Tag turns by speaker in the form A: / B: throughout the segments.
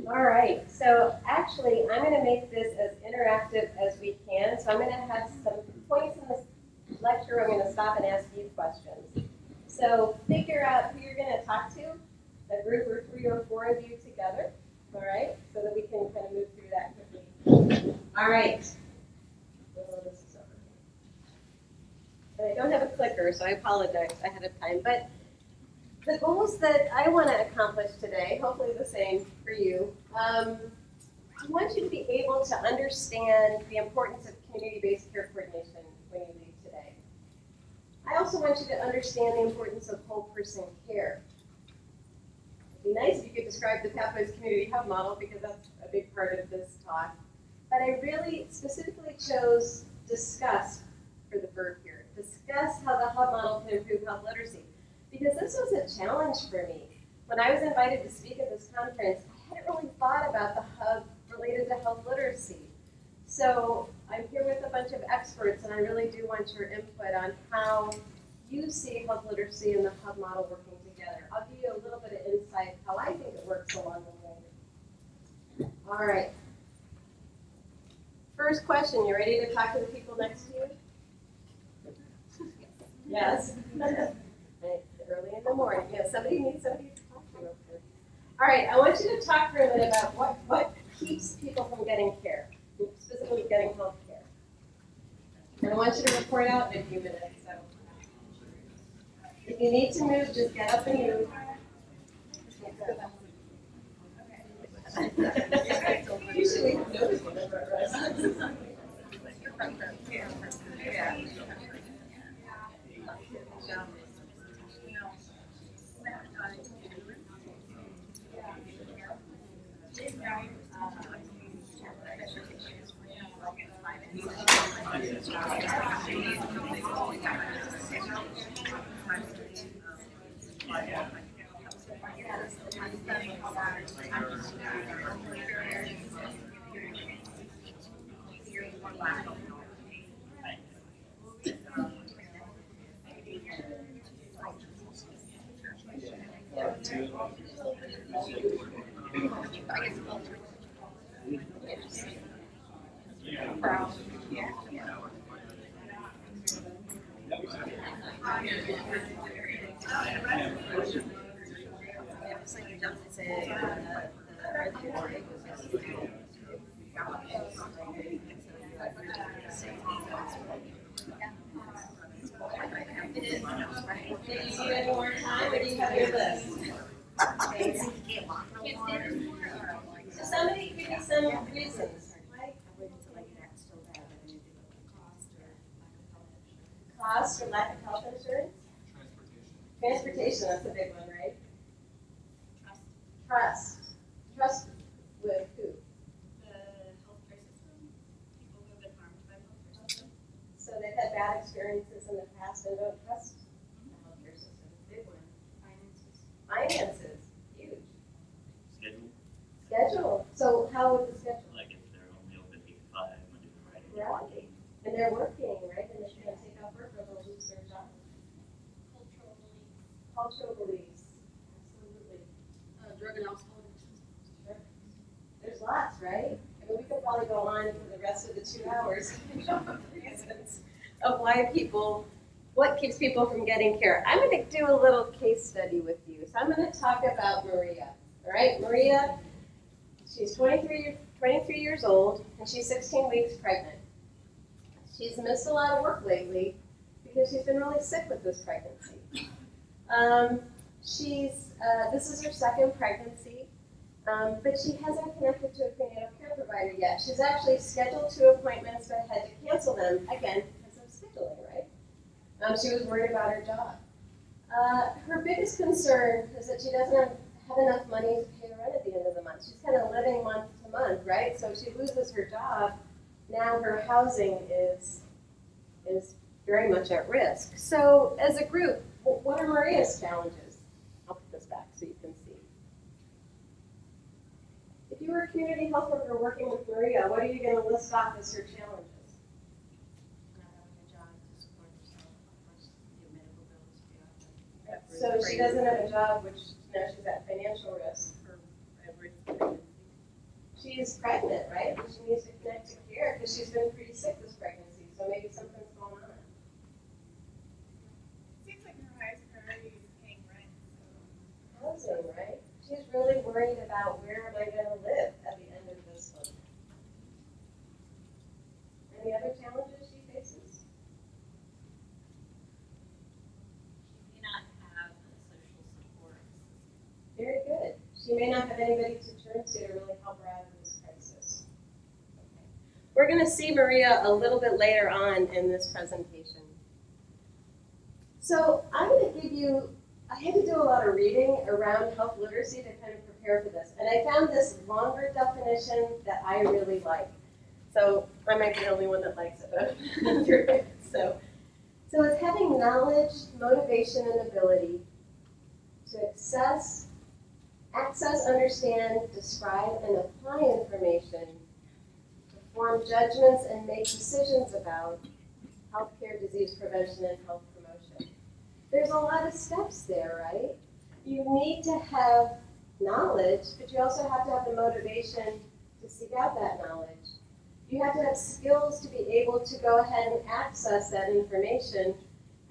A: All right, so actually, I'm going to make this as interactive as we can. So I'm going to have some points in this lecture. I'm going to stop and ask you questions. So figure out who you're going to talk to, a group or 3 or 4 of you together, all right, so that we can kind of move through that quickly. All right. Oh, this is over. I don't have a clicker, so I apologize ahead of time. But the goals that I want to accomplish today, hopefully the same for you, I want you to be able to understand the importance of community-based care coordination when you leave today. I also want you to understand the importance of whole person care. It'd be nice if you could describe the Pathways Community Hub model because that's a big part of this talk. But I really specifically chose discuss for the verb here. Discuss how the hub model can improve health literacy. Because this was a challenge for me. When I was invited to speak at this conference, I hadn't really thought about the hub related to health literacy. So I'm here with a bunch of experts, and I really do want your input on how you see health literacy and the hub model working together. I'll give you a little bit of insight how I think it works along the way. All right. First question, you ready to talk to the people next to you? Yes. Early in the morning. Yeah, somebody needs somebody to talk to. All right, I want you to talk for a minute about what keeps people from getting care, specifically getting health care. And I want you to report out in a few minutes. So if you need to move, just get up and move. Usually nobody's going to rest. Do you need any more time, or do you have your list? So somebody give me some reasons. Cost or lack of health insurance? Transportation, that's a big one, right? Trust. Trust with who?
B: The healthcare system, people who have been harmed by the healthcare system.
A: So they've had bad experiences in the past and don't trust the healthcare system. Big one.
B: Finances.
A: Finances, huge.
C: Schedule,
A: Schedule. So how would the schedule?
C: like if they're only open 8 to 5, Monday to Friday, they're
A: Right.
C: working.
A: And they're working, right? And they can't take off work or they'll lose their job.
B: Cultural beliefs.
A: Cultural beliefs. Absolutely.
B: Drug and alcohol addictions.
A: Sure. There's lots, right? I mean, we could probably go on for the rest of the 2 hours of reasons of why people, what keeps people from getting care. I'm going to do a little case study with you. So I'm going to talk about Maria. All right, Maria, she's 23 years old, and she's 16 weeks pregnant. She's missed a lot of work lately because she's been really sick with this pregnancy. This is her second pregnancy, but she hasn't connected to a prenatal care provider yet. She's actually scheduled 2 appointments but had to cancel them, again, because of scheduling, right? She was worried about her job. Her biggest concern is that she doesn't have enough money to pay rent at the end of the month. She's kind of living month to month, right? So if she loses her job, now her housing is very much at risk. So as a group, what are Maria's challenges? I'll put this back so you can see. If you were a community health worker working with Maria, what are you going to list off as her challenges?
B: Not having a job to support herself, of course, the medical bills,
A: So she doesn't have a job, which now she's at financial risk.
B: for every pregnancy.
A: she's pregnant, right? And she needs to connect to care because she's been pretty sick this pregnancy, so maybe something's going on.
B: Seems like her highest priority is paying rent, so.
A: Housing, right? She's really worried about where am I going to live at the end of this month. Any other challenges she faces?
D: She may not have a social support system.
A: Very good. She may not have anybody to turn to really help her out of this crisis. Okay. We're going to see Maria a little bit later on in this presentation. So I'm going to give you, I had to do a lot of reading around health literacy to kind of prepare for this. And I found this longer definition that I really like. So I might be the only one that likes it, but I'm through it. So it's having knowledge, motivation, and ability to access, understand, describe, and apply information to form judgments and make decisions about healthcare, disease prevention, and health promotion. There's a lot of steps there, right? You need to have knowledge, but you also have to have the motivation to seek out that knowledge. You have to have skills to be able to go ahead and access that information,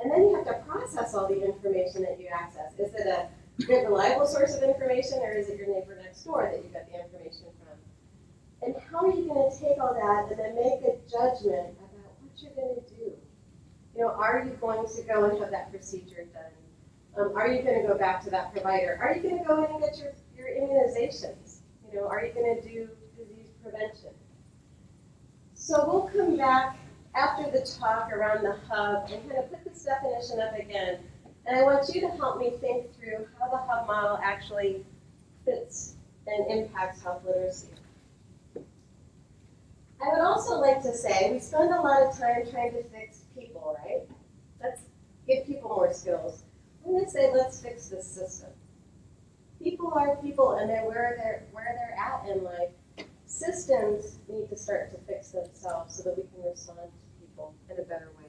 A: and then you have to process all the information that you access. Is it a good, reliable source of information, or is it your neighbor next door that you got the information from? And how are you going to take all that and then make a judgment about what you're going to do? You know, are you going to go and have that procedure done? Are you going to go back to that provider? Are you going to go in and get your immunizations? You know, are you going to do disease prevention? So we'll come back after the talk around the hub and kind of put this definition up again. And I want you to help me think through how the hub model actually fits and impacts health literacy. I would also like to say we spend a lot of time trying to fix people, right? Let's give people more skills. I'm going to say let's fix this system. People are people, and they're where they're at in life. Systems need to start to fix themselves so that we can respond to people in a better way.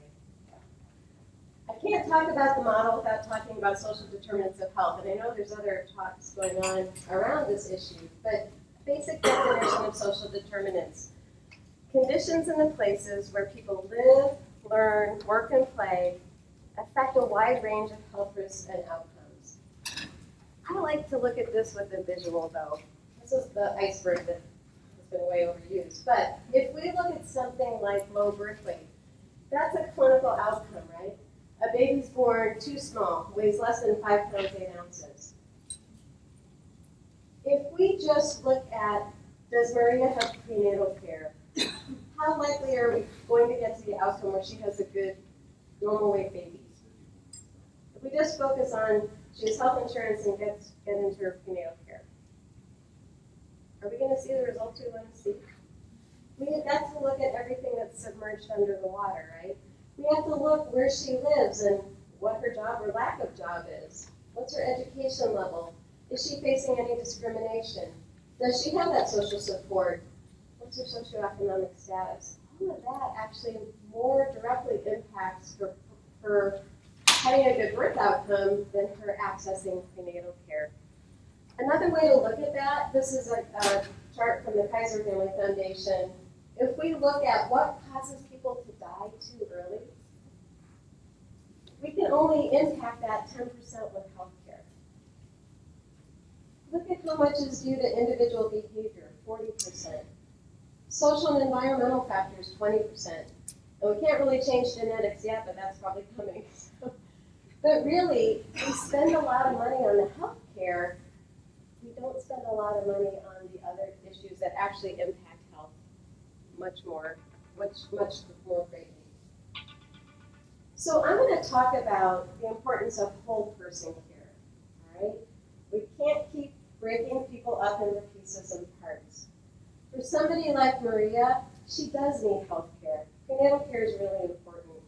A: I can't talk about the model without talking about social determinants of health, and I know there's other talks going on around this issue, but basic definition of social determinants. Conditions in the places where people live, learn, work, and play affect a wide range of health risks and outcomes. I like to look at this with a visual, though. This is the iceberg that has been way overused. But if we look at something like low birth weight, that's a clinical outcome, right? A baby's born too small, weighs less than 5 pounds, 8 ounces. If we just look at, does Maria have prenatal care? How likely are we going to get to the outcome where she has a good, normal weight baby? If we just focus on she has health insurance and get into her prenatal care, are we going to see the results we want to see? We have got to look at everything that's submerged under the water, right? We have to look where she lives and what her job or lack of job is. What's her education level? Is she facing any discrimination? Does she have that social support? What's her socioeconomic status? All of that actually more directly impacts her having a good birth outcome than her accessing prenatal care. Another way to look at that, this is a chart from the Kaiser Family Foundation. If we look at what causes people to die too early, we can only impact that 10% with healthcare. Look at how much is due to individual behavior, 40%. Social and environmental factors, 20%. And we can't really change genetics yet, but that's probably coming. But really, we spend a lot of money on the healthcare. We don't spend a lot of money on the other issues that actually impact health much more greatly. So I'm going to talk about the importance of whole person care. All right? We can't keep breaking people up into pieces and parts. For somebody like Maria, she does need health care. Prenatal care is really important.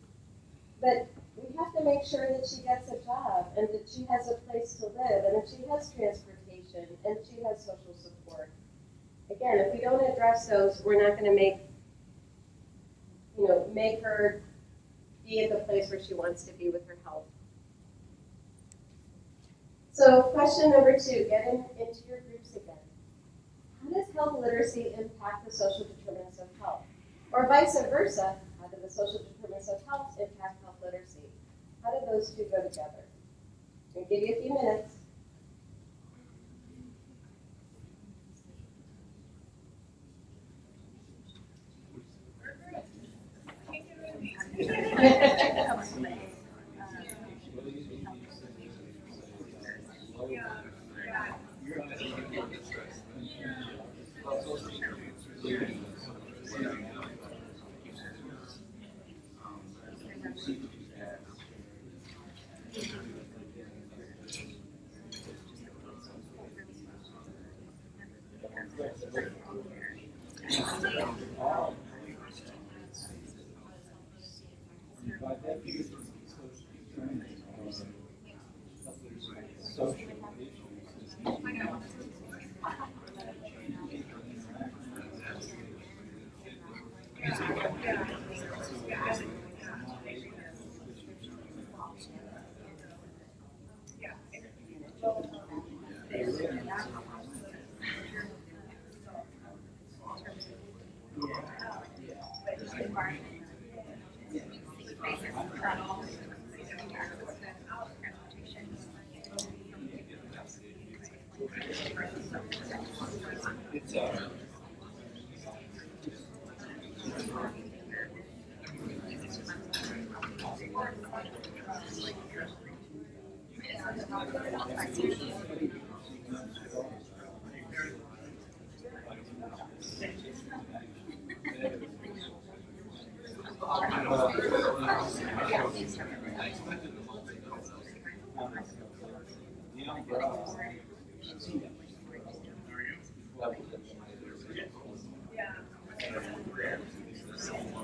A: But we have to make sure that she gets a job and that she has a place to live and that she has transportation and she has social support. Again, if we don't address those, we're not going to make her be at the place where she wants to be with her health. So question number 2, get into your groups again. How does health health literacy impact the social determinants of health? Or vice versa, how do the social determinants of health impact health literacy? How do those two go together? I'm going to give you a few minutes.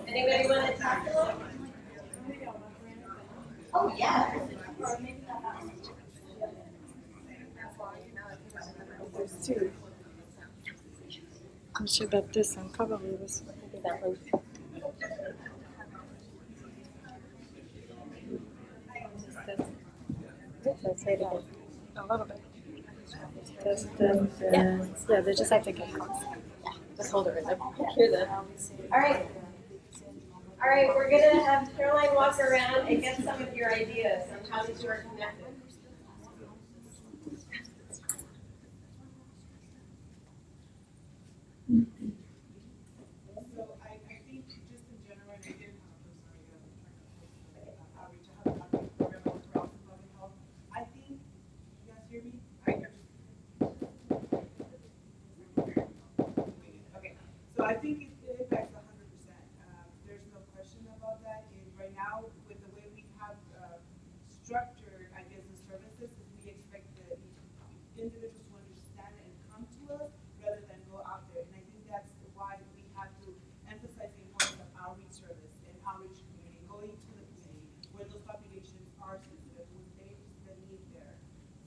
A: Anybody want to tackle? Oh, yeah.
E: There's two. I'm sure about this one, probably this one.
A: Maybe that one. Let's say it again.
E: A little bit. Yeah, they just have to get close.
A: Just hold it right there. Hear that. All right. All right, we're going to have Caroline walk around and get some of your ideas on how the two are connected.
F: So I think just in general, and I did have a personal outreach. I have a lot of program across public health. I think, you guys hear me? Okay, so I think it impacts 100%. There's no question about that. And right now, with the way we have structured, I guess, the services, is we expect the individuals to understand and come to us rather than go out there. And I think that's why we have to emphasize the importance of outreach service and outreach community, going to the community where those populations are sensitive, when there's the need there.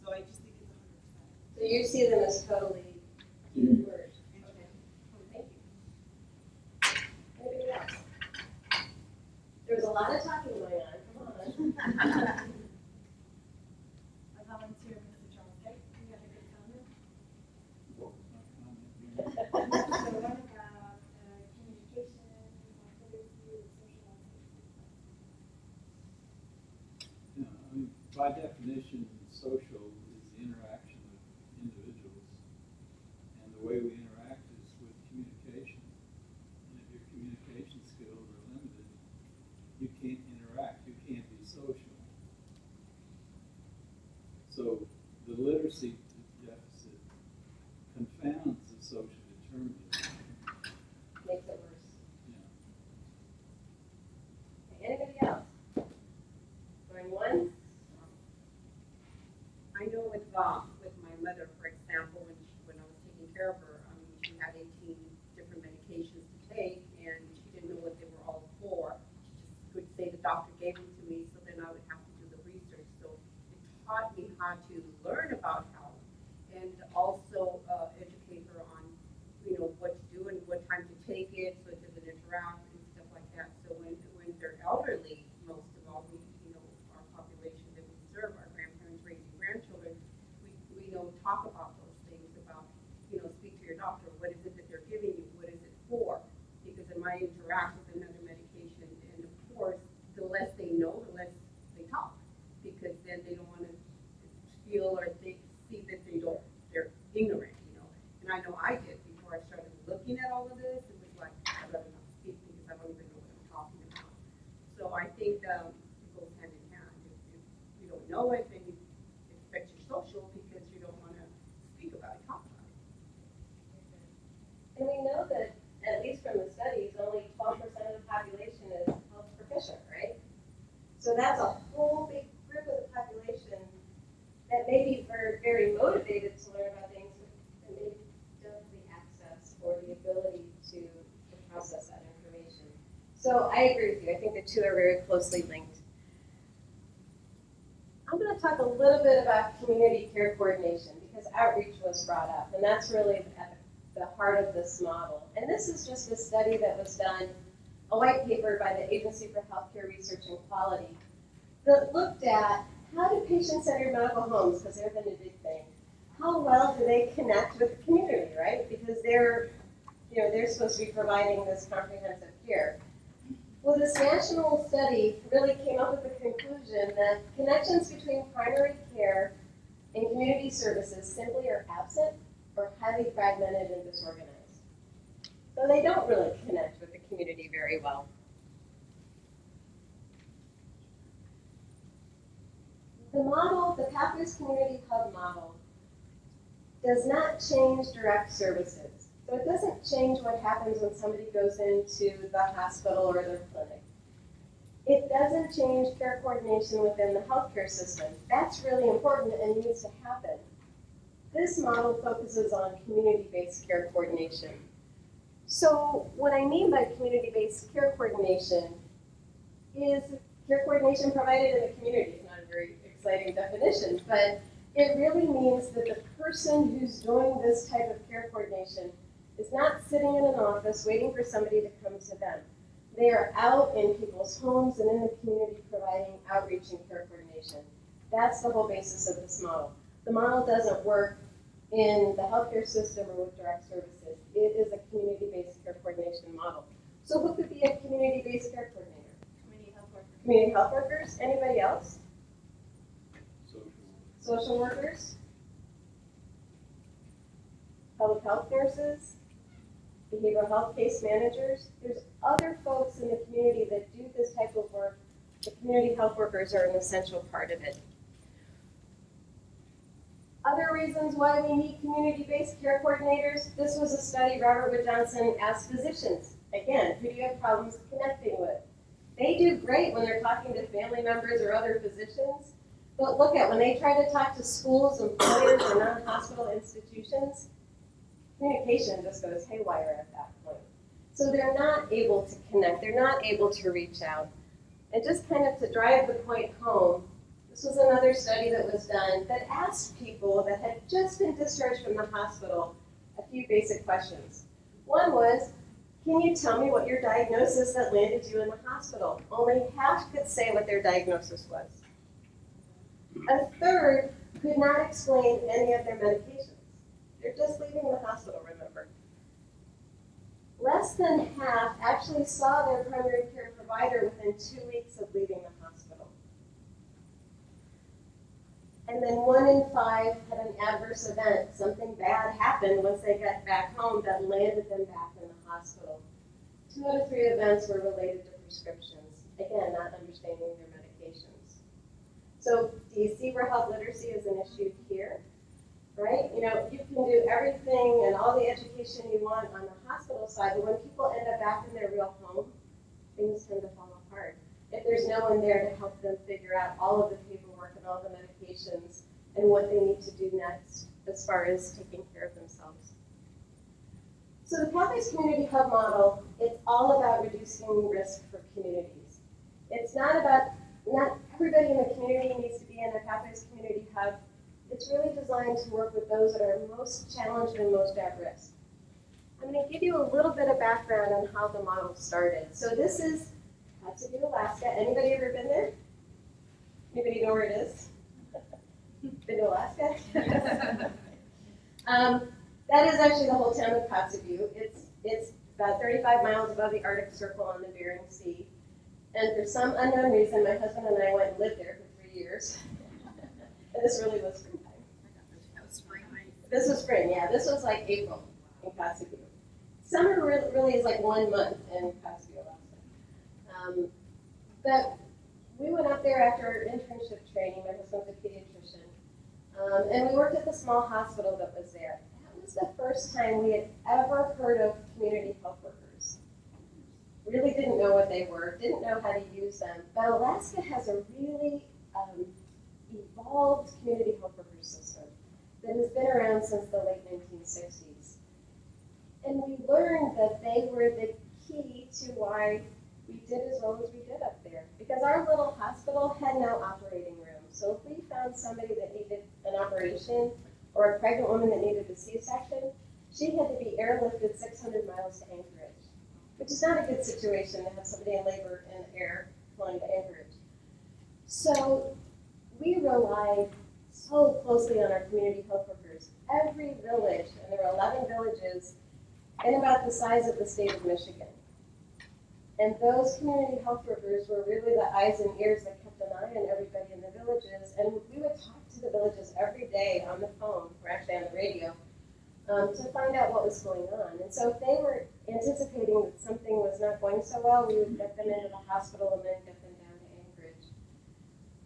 F: So I just think it's 100%.
A: So you see them as totally key words. Okay. Thank you. Anybody else? There was a lot of talking going on. Come on.
B: I volunteer, Mr. Charles. Hey, you got a good comment? So what about communication, literacy, and socialization?
G: Yeah, I mean, by definition, social is the interaction of individuals. And the way we interact is with communication. And if your communication skills are limited, you can't interact, you can't be social. So the literacy deficit confounds the social determinism.
A: Makes it worse.
G: Yeah.
A: Okay, anybody else? Going once?
H: I know with my mother, for example, when I was taking care of her, she had 18 different medications to take, and she didn't know what they were all for. She just would say the doctor gave them to me, so then I would have to do the research. So it taught me how to learn about health and also educate her on, what to do and what time to take it, so it doesn't interact and stuff like that. So when they're elderly, most of all, our population that we serve, our grandparents raising grandchildren, we don't talk about those things about, speak to your doctor. What is it that might interact with another medication, and of course, the less they know, the less they talk, because then they don't wanna feel or they see that they're ignorant, you know. And I know I did before I started looking at all of this, it was like, I'd rather not speak because I don't even know what I'm talking about. So I think, it goes hand in hand. If you don't know it, then it affects your social because you don't wanna speak about it, talk about it.
A: And we know that, at least from the studies, only 12% of the population is health proficient, right? So that's a whole big group of the population that may be very motivated to learn about things, but maybe don't have the access or the ability to process that information. So I agree with you. I think the two are very closely linked. I'm going to talk a little bit about community care coordination because outreach was brought up, and that's really at the heart of this model. And this is just a study that was done, a white paper by the Agency for Healthcare Research and Quality, that looked at how do patient-centered medical homes, because they've been a big thing, how well do they connect with the community, right? Because they're supposed to be providing this comprehensive care. Well, this national study really came up with the conclusion that connections between primary care and community services simply are absent or highly fragmented and disorganized. So they don't really connect with the community very well. The model, the Pathways Community Hub model, does not change direct services. So it doesn't change what happens when somebody goes into the hospital or their clinic. It doesn't change care coordination within the healthcare system. That's really important and needs to happen. This model focuses on community-based care coordination. So what I mean by community-based care coordination is care coordination provided in the community. It's not a very exciting definition, but it really means that the person who's doing this type of care coordination is not sitting in an office waiting for somebody to come to them. They are out in people's homes and in the community providing outreach and care coordination. That's the whole basis of this model. The model doesn't work in the healthcare system or with direct services. It is a community-based care coordination model. So who could be a community-based care coordinator?
B: Community health workers.
A: Community health workers? Anybody else?
G: Social.
A: Social workers? Public health nurses? Behavioral health case managers? There's other folks in the community that do this type of work. The community health workers are an essential part of it. Other reasons why we need community-based care coordinators. This was a study Robert Wood Johnson asked physicians. Again, who do you have problems connecting with? They do great when they're talking to family members or other physicians. But look at when they try to talk to schools, employers, or non-hospital institutions, communication just goes haywire at that point. So they're not able to connect. They're not able to reach out. And just kind of to drive the point home, this was another study that was done that asked people that had just been discharged from the hospital a few basic questions. One was, can you tell me what your diagnosis that landed you in the hospital? Only half could say what their diagnosis was. A third could not explain any of their medications. They're just leaving the hospital, remember. Less than half actually saw their primary care provider within 2 weeks of leaving the hospital. And then 1 in 5 had an adverse event. Something bad happened once they got back home that landed them back in the hospital. 2 out of 3 events were related to prescriptions. Again, not understanding their medications. So do you see where health literacy is an issue here? Right? You know, you can do everything and all the education you want on the hospital side, but when people end up back in their real home, things tend to fall apart. If there's no one there to help them figure out all of the paperwork and all the medications and what they need to do next as far as taking care of themselves. So the Pathways Community Hub model, it's all about reducing risk for communities. It's not everybody in the community needs to be in a Pathways Community Hub. It's really designed to work with those that are most challenged and most at risk. I'm going to give you a little bit of background on how the model started. So this is Kotzebue, Alaska. Anybody ever been there? Anybody know where it is? Been to Alaska? That is actually the whole town of Kotzebue. It's about 35 miles above the Arctic Circle on the Bering Sea. And for some unknown reason, my husband and I went and lived there for 3 years. And this really was springtime. This was spring, yeah. This was like April in Kotzebue. Summer really is like 1 month in Kotzebue, Alaska. But we went up there after our internship training. My husband's a pediatrician. And we worked at the small hospital that was there. That was the first time we had ever heard of community health workers. Really didn't know what they were, didn't know how to use them. But Alaska has a really evolved community health workers system that has been around since the late 1960s. And we learned that they were the key to why we did as well as we did up there. Because our little hospital had no operating room. So if we found somebody that needed an operation or a pregnant woman that needed a C-section, she had to be airlifted 600 miles to Anchorage, which is not a good situation to have somebody in labor in the air flying to Anchorage. So we relied so closely on our community health workers. Every village, and there were 11 villages, and about the size of the state of Michigan. And those community health workers were really the eyes and ears that kept an eye on everybody in the villages. And we would talk to the villages every day on the phone, or actually on the radio, to find out what was going on. And so if they were anticipating that something was not going so well, we would get them into the hospital and then get them down to Anchorage.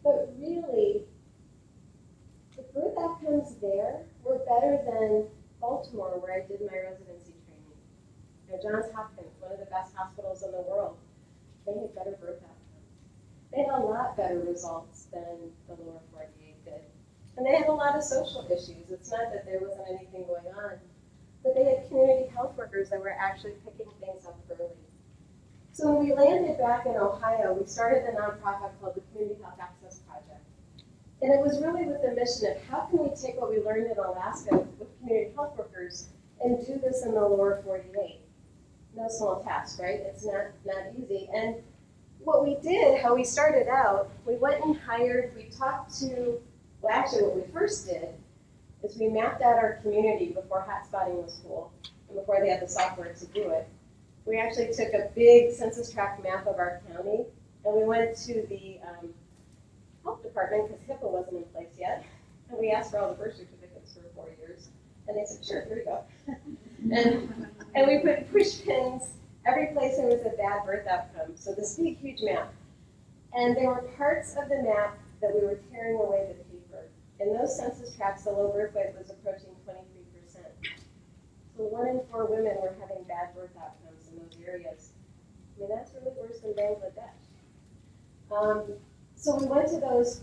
A: But really, the birth outcomes there were better than Baltimore, where I did my residency training. You know, Johns Hopkins, one of the best hospitals in the world, they had better birth outcomes. They had a lot better results than the lower 48 did. And they had a lot of social issues. It's not that there wasn't anything going on, but they had community health workers that were actually picking things up early. So when we landed back in Ohio, we started a nonprofit called the Community Health Access Project. And it was really with the mission of how can we take what we learned in Alaska with community health workers and do this in the lower 48. No small task, right? It's not easy. And what we did, how we started out, we went and hired, we talked to, well, actually what we first did is we mapped out our community before hotspotting was cool and before they had the software to do it. We actually took a big census tract map of our county and we went to the health department because HIPAA wasn't in place yet. And we asked for all the birth certificates for 4 years. And they said, sure, here we go. and we put push pins every place there was a bad birth outcome. So this big, huge map. And there were parts of the map that we were tearing away the paper. In those census tracts, the low birth weight was approaching 23%. So 1 in 4 women were having bad birth outcomes in those areas. I mean, that's really worse than Bangladesh. So we went to those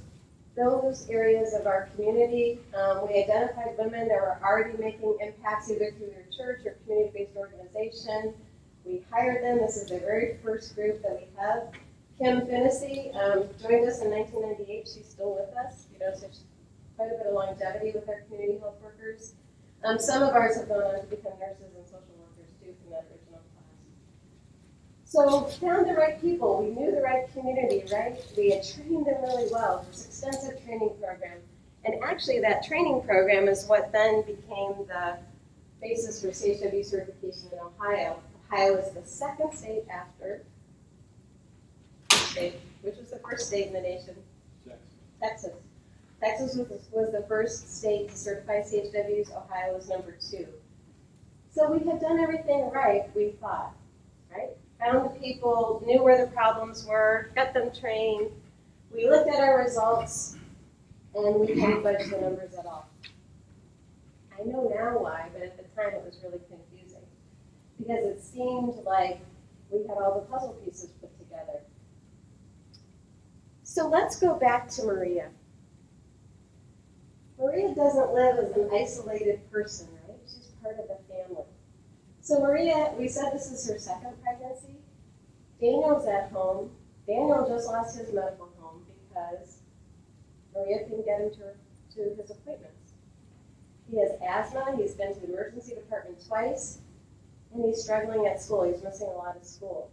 A: areas of our community. We identified women that were already making impacts either through their church or community-based organization. We hired them. This is the very first group that we have. Communicy joined us in 1998. She's still with us. You know, so she's quite a bit of longevity with our community health workers. Some of ours have gone on to become nurses and social workers too from that original class. So found the right people. We knew the right community, right? We had trained them really well. It was an extensive training program. And actually that training program is what then became the basis for CHW certification in Ohio. Ohio is the second state after which was the first state in the nation? Texas. Texas was the first state to certify CHWs. Ohio was number 2. So we had done everything right, we thought, right? Found the people, knew where the problems were, got them trained. We looked at our results, and we didn't budge the numbers at all. I know now why, but at the time it was really confusing because it seemed like we had all the puzzle pieces put together. So let's go back to Maria. Maria doesn't live as an isolated person, right? She's part of the family. So Maria, we said this is her second pregnancy. Daniel's at home. Daniel just lost his medical home because Maria couldn't get him to his appointments. He has asthma. He's been to the emergency department twice, and he's struggling at school. He's missing a lot of school.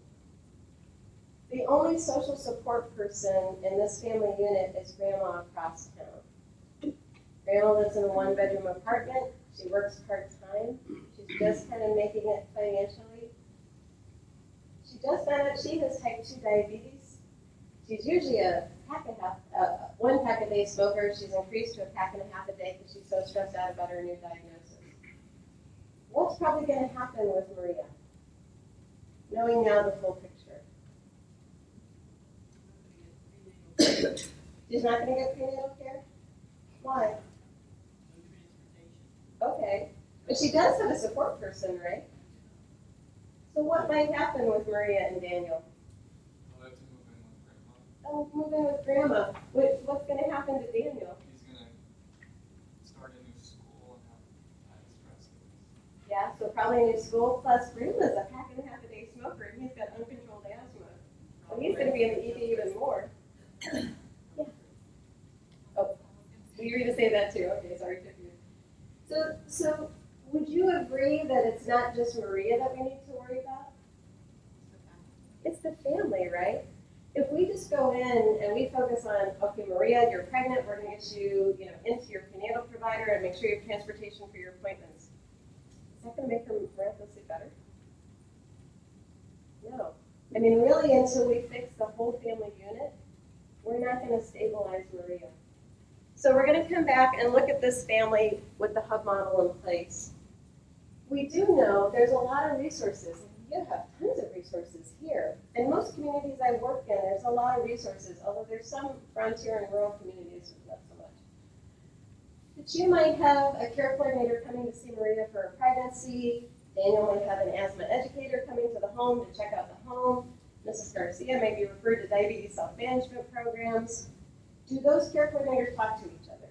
A: The only social support person in this family unit is Grandma across town. Grandma lives in a 1-bedroom apartment. She works part-time. She's just kind of making it financially. just found out she has type 2 diabetes. She's usually a pack and a half, 1 pack a day smoker. She's increased to a pack and a half a day because she's so stressed out about her new diagnosis. What's probably going to happen with Maria? Knowing now the full picture. She's not going to get prenatal care? Why? Okay. But she does have a support person, right? So what might happen with Maria and Daniel?
I: I'll have to move in with grandma.
A: Oh, move in with grandma. What's going to happen to Daniel?
I: He's gonna start a new school and have stress.
A: Yeah, so probably a new school, plus grandma's a pack and a half a day smoker, and he's got uncontrolled asthma. So he's going to be in the ED even more. Yeah. Oh, you were going to say that too. Okay, sorry. So would you agree that it's not just Maria that we need to worry about? It's the family, right? If we just go in and we focus on, okay, Maria, you're pregnant, we're going to get you, into your prenatal provider and make sure you have transportation for your appointments. Is that going to make her miraculously better? No. I mean, really, until we fix the whole family unit, we're not going to stabilize Maria. So we're going to come back and look at this family with the hub model in place. We do know there's a lot of resources. You have tons of resources here. In most communities I work in, there's a lot of resources, although there's some frontier and rural communities with not so much. But you might have a care coordinator coming to see Maria for a pregnancy. Daniel might have an asthma educator coming to the home to check out the home. Mrs. Garcia may be referred to diabetes self-management programs. Do those care coordinators talk to each other?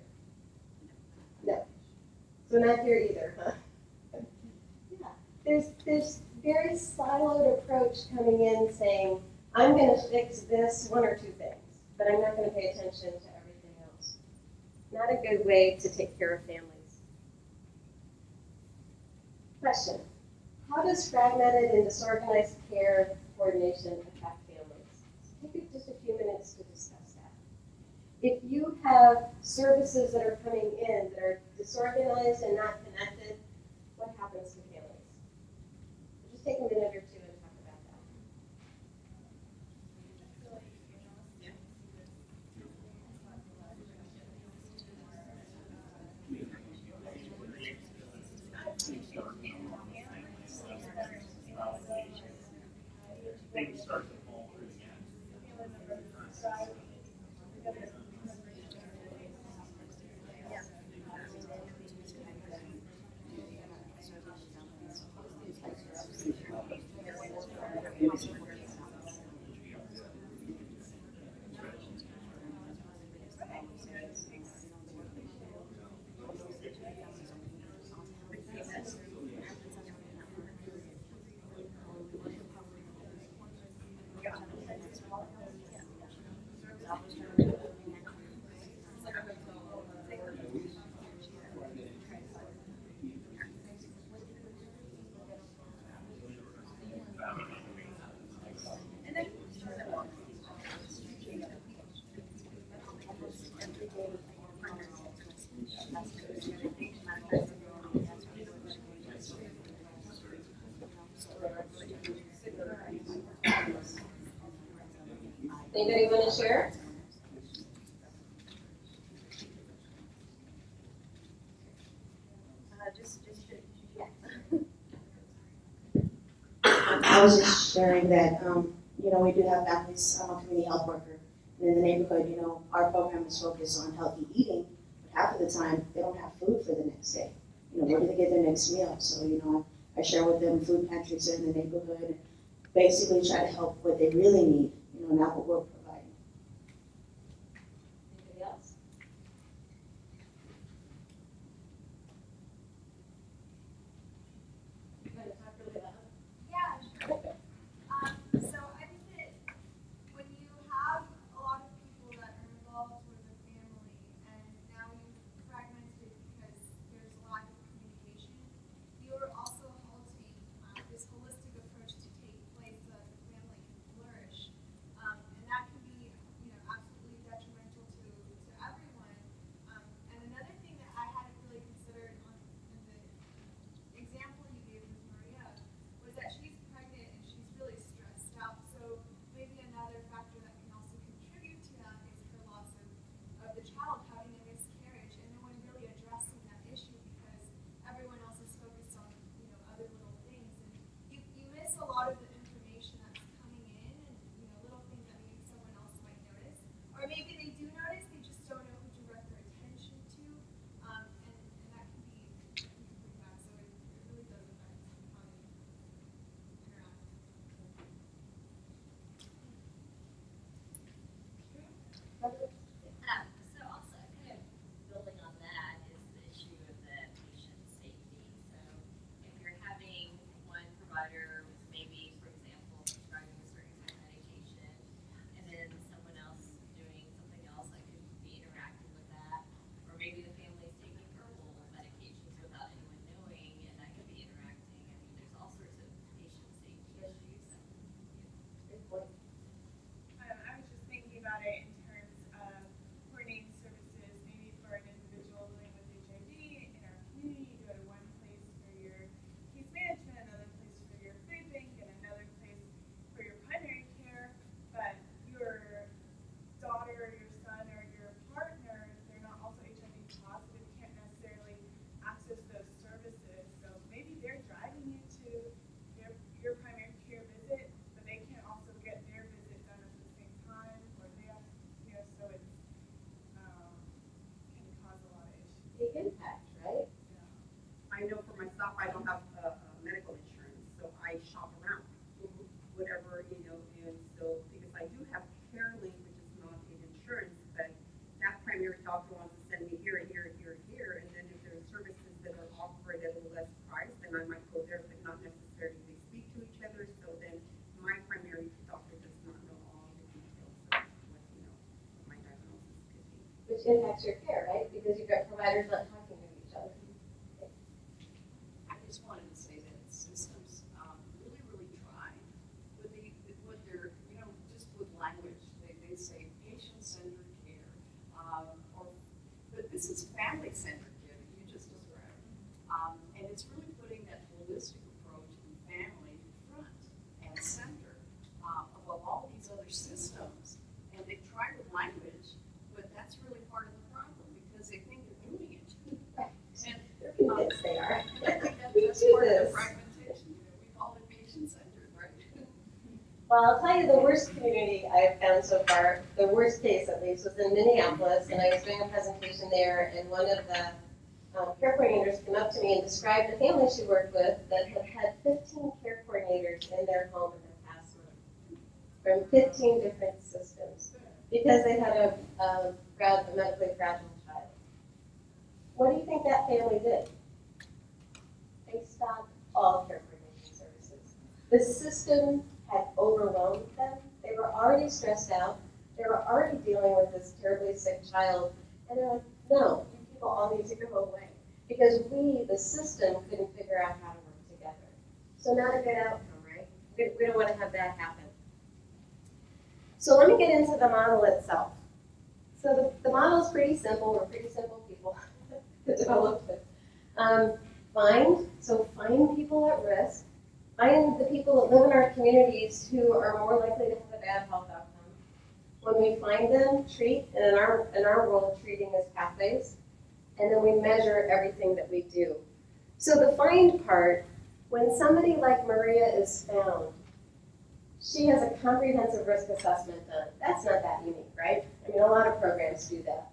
A: No. So not here either, huh? Yeah. There's very siloed approach coming in saying, I'm going to fix this 1 or 2 things, but I'm not going to pay attention to everything else. Not a good way to take care of families. Question. How does fragmented and disorganized care coordination affect families? Take just a few minutes to discuss that. If you have services that are coming in that are disorganized and not connected, what happens to families? Just take a minute or 2 and talk about that.
C: Things start to fall through again.
A: Anybody want to share?
J: I was just sharing that, we do have families, I'm a community health worker, and in the neighborhood, our program is focused on healthy eating, but half of the time, they don't have food for the next day. Where do they get their next meal? So, I share with them food pantries in the neighborhood, basically try to help what they really need, not what we're providing.
A: Anybody else? You want to talk really loud?
B: Yeah, sure. So I think that when you have a lot of people that are involved with a family and now you've fragmented because there's a lack of communication, you're also halting this holistic approach to take place so that the family can flourish. And that can
A: which impacts your care, right? Because you've got providers not talking to each other.
K: I just wanted to say that systems really try with what they're, just with language. They say patient-centered care, but this is family-centered care that you just described. And it's really putting that holistic approach in family front and center above all these other systems. And they try with language, but that's really part of the problem because they think they're doing it. And
A: They're convinced they are.
K: I think
A: We
K: that's
A: do
K: part of the
A: this.
K: fragmentation. We call it patient-centered, right?
A: Well, I'll tell you the worst community I've found so far, the worst case at least, was in Minneapolis, and I was doing a presentation there, and one of the care coordinators came up to me and described the family she worked with that had had 15 care coordinators in their home in the past month, from 15 different systems, because they had a medically fragile child. What do you think that family did? They stopped all care coordination services. The system had overwhelmed them. They were already stressed out. They were already dealing with this terribly sick child. And they're like, no, you people all need to go away. Because we, the system, couldn't figure out how to work together. So not a good outcome, right? We don't want to have that happen. So let me get into the model itself. So the model is pretty simple. We're pretty simple people to develop it. Find people at risk. Find the people that live in our communities who are more likely to have a bad health outcome. When we find them, treat, and in our world, treating as pathways, and then we measure everything that we do. So the find part, when somebody like Maria is found, she has a comprehensive risk assessment done. That's not that unique, right? I mean, a lot of programs do that.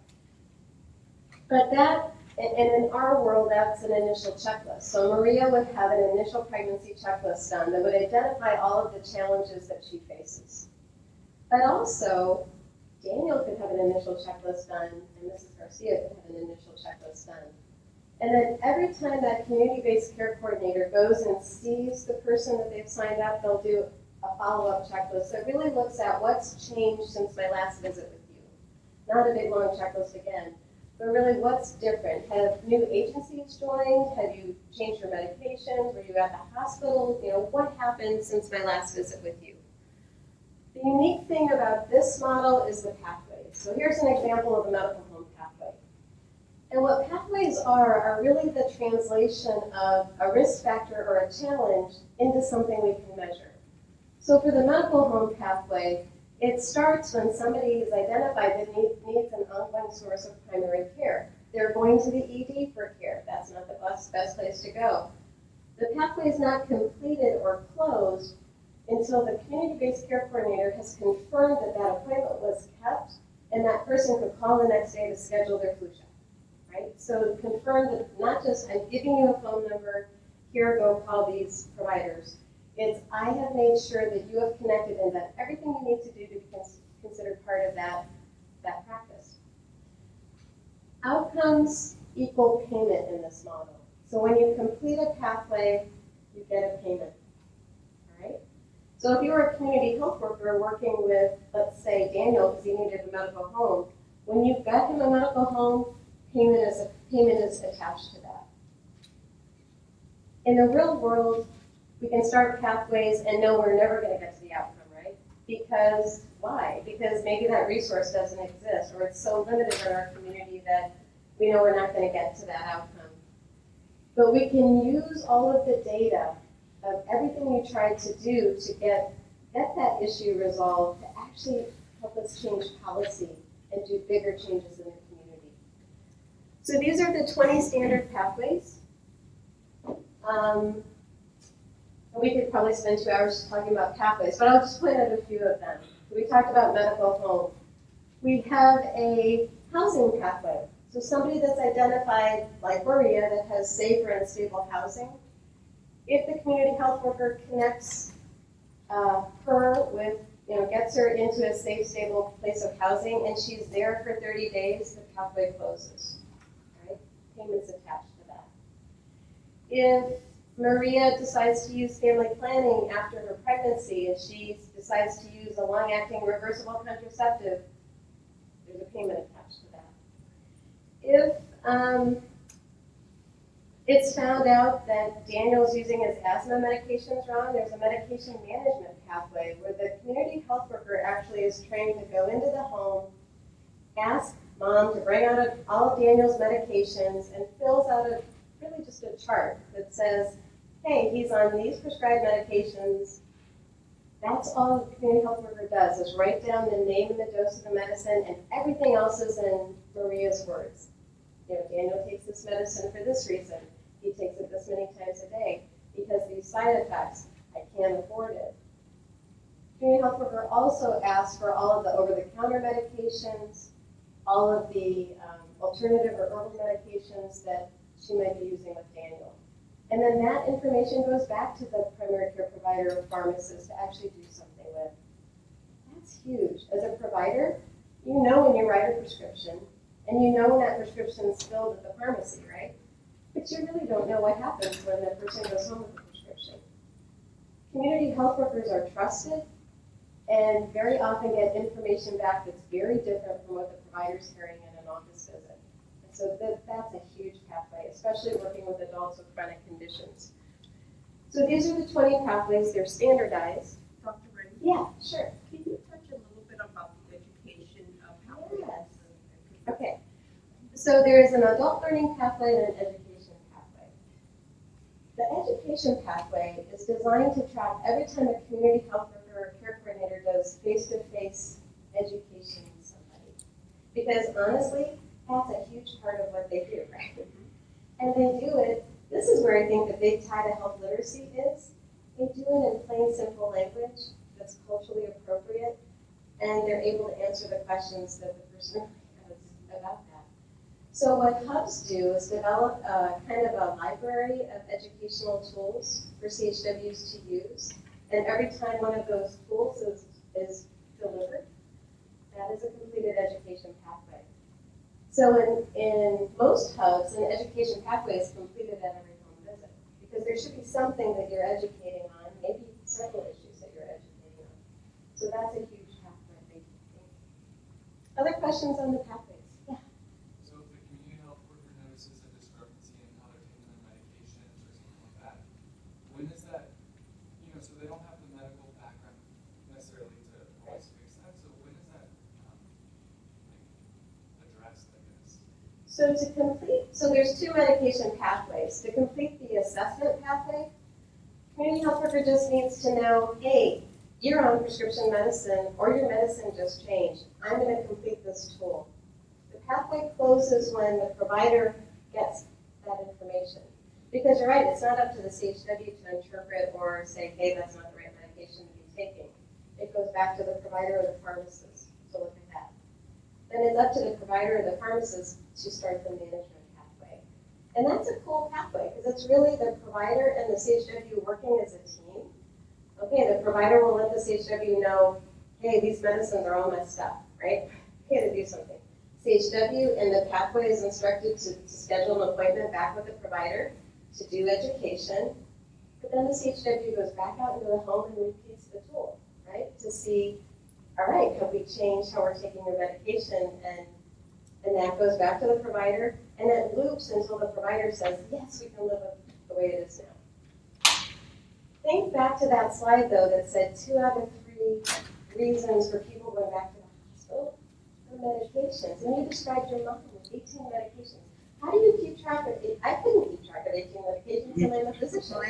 A: But that, and in our world, that's an initial checklist. So Maria would have an initial pregnancy checklist done that would identify all of the challenges that she faces. But also, Daniel could have an initial checklist done, and Mrs. Garcia could have an initial checklist done. And then every time that community-based care coordinator goes and sees the person that they've signed up, they'll do a follow-up checklist that really looks at what's changed since my last visit with you. Not a big long checklist again, but really what's different. Have new agencies joined? Have you changed your medications? Were you at the hospital? What happened since my last visit with you? The unique thing about this model is the pathways. So here's an example of a medical home pathway. And what pathways are really the translation of a risk factor or a challenge into something we can measure. So for the medical home pathway, it starts when somebody is identified that needs an ongoing source of primary care. They're going to the ED for care. That's not the best place to go. The pathway is not completed or closed until the community-based care coordinator has confirmed that that appointment was kept and that person could call the next day to schedule their flu shot, right? So confirm that not just I'm giving you a phone number, here, go call these providers. It's I have made sure that you have connected and that everything you need to do to be considered part of that practice. Outcomes equal payment in this model. So when you complete a pathway, you get a payment, all right? So if you were a community health worker working with, let's say, Daniel, because he needed a medical home, when you got him a medical home, payment is attached to that. In the real world, we can start pathways and know we're never going to get to the outcome, right? Because why? Because maybe that resource doesn't exist, or it's so limited in our community that we know we're not going to get to that outcome. But we can use all of the data of everything we tried to do to get that issue resolved to actually help us change policy and do bigger changes in the community. So these are the 20 standard pathways. We could probably spend 2 hours just talking about pathways, but I'll just point out a few of them. We talked about medical home. We have a housing pathway. So somebody that's identified, like Maria, that has safer and stable housing. If the community health worker connects her with, gets her into a safe, stable place of housing, and she's there for 30 days, the pathway closes, right? Payments attached to that. If Maria decides to use family planning after her pregnancy and she decides to use a long-acting reversible contraceptive, there's a payment attached to that. if it's found out that Daniel's using his asthma medications wrong, there's a medication management pathway where the community health worker actually is trained to go into the home, ask mom to bring out all of Daniel's medications, and fills out really just a chart that says, hey, he's on these prescribed medications. That's all the community health worker does, is write down the name and the dose of the medicine, and everything else is in Maria's words. You know, Daniel takes this medicine for this reason. He takes it this many times a day because these side effects, I can't afford it. Community health worker also asks for all of the over-the-counter medications, all of the alternative or herbal medications that she might be using with Daniel. And then that information goes back to the primary care provider or pharmacist to actually do something with. That's huge. As a provider, you know when you write a prescription, and you know when that prescription's filled at the pharmacy, right? But you really don't know what happens when the person goes home with the prescription. Community health workers are trusted and very often get information back that's very different from what the provider's hearing in an office visit. And so that's a huge pathway, especially working with adults with chronic conditions. So these are the 20 pathways. They're standardized.
H: Dr. Reddy,
A: Yeah, sure.
H: can you touch a little bit about the education of how?
A: Yes. Okay. So there is an adult learning pathway and an education pathway. The education pathway is designed to track every time a community health worker or care coordinator does face-to-face education with somebody. Because honestly, that's a huge part of what they do, right? And they do it, this is where I think the big tie to health literacy is. They do it in plain, simple language that's culturally appropriate, and they're able to answer the questions that the person has about that. So what hubs do is develop kind of a library of educational tools for CHWs to use. And every time one of those tools is delivered, that is a completed education pathway. So in most hubs, an education pathway is completed at every home visit because there should be something that you're educating on, maybe several issues that you're educating on. So that's a huge pathway. Thank you. Other questions on the pathways? Yeah.
I: So if the community health worker notices a discrepancy in how they're taking their medications or something like that, when is that, so they don't have the medical background necessarily to always fix that, so when is that addressed, I guess?
A: So there's two medication pathways. To complete the assessment pathway, community health worker just needs to know, hey, you're on prescription medicine or your medicine just changed. I'm going to complete this tool. The pathway closes when the provider gets that information. Because you're right, it's not up to the CHW to interpret or say, hey, that's not the right medication to be taking. It goes back to the provider or the pharmacist to look at that. Then it's up to the provider or the pharmacist to start the management pathway. And that's a cool pathway because it's really the provider and the CHW working as a team. Okay, the provider will let the CHW know, hey, these medicines are all messed up, right? Okay, to do something. CHW and the pathway is instructed to schedule an appointment back with the provider to do education, but then the CHW goes back out into the home and repeats the tool, right? To see, all right, have we changed how we're taking your medication? And that goes back to the provider, and it loops until the provider says, yes, we can live with the way it is now. Think back to that slide, though, that said 2 out of 3 reasons for people going back to the hospital are medications. And you described your mom with 18 medications. How do you keep track of it? I couldn't keep track of 18 medications and I'm a physician. I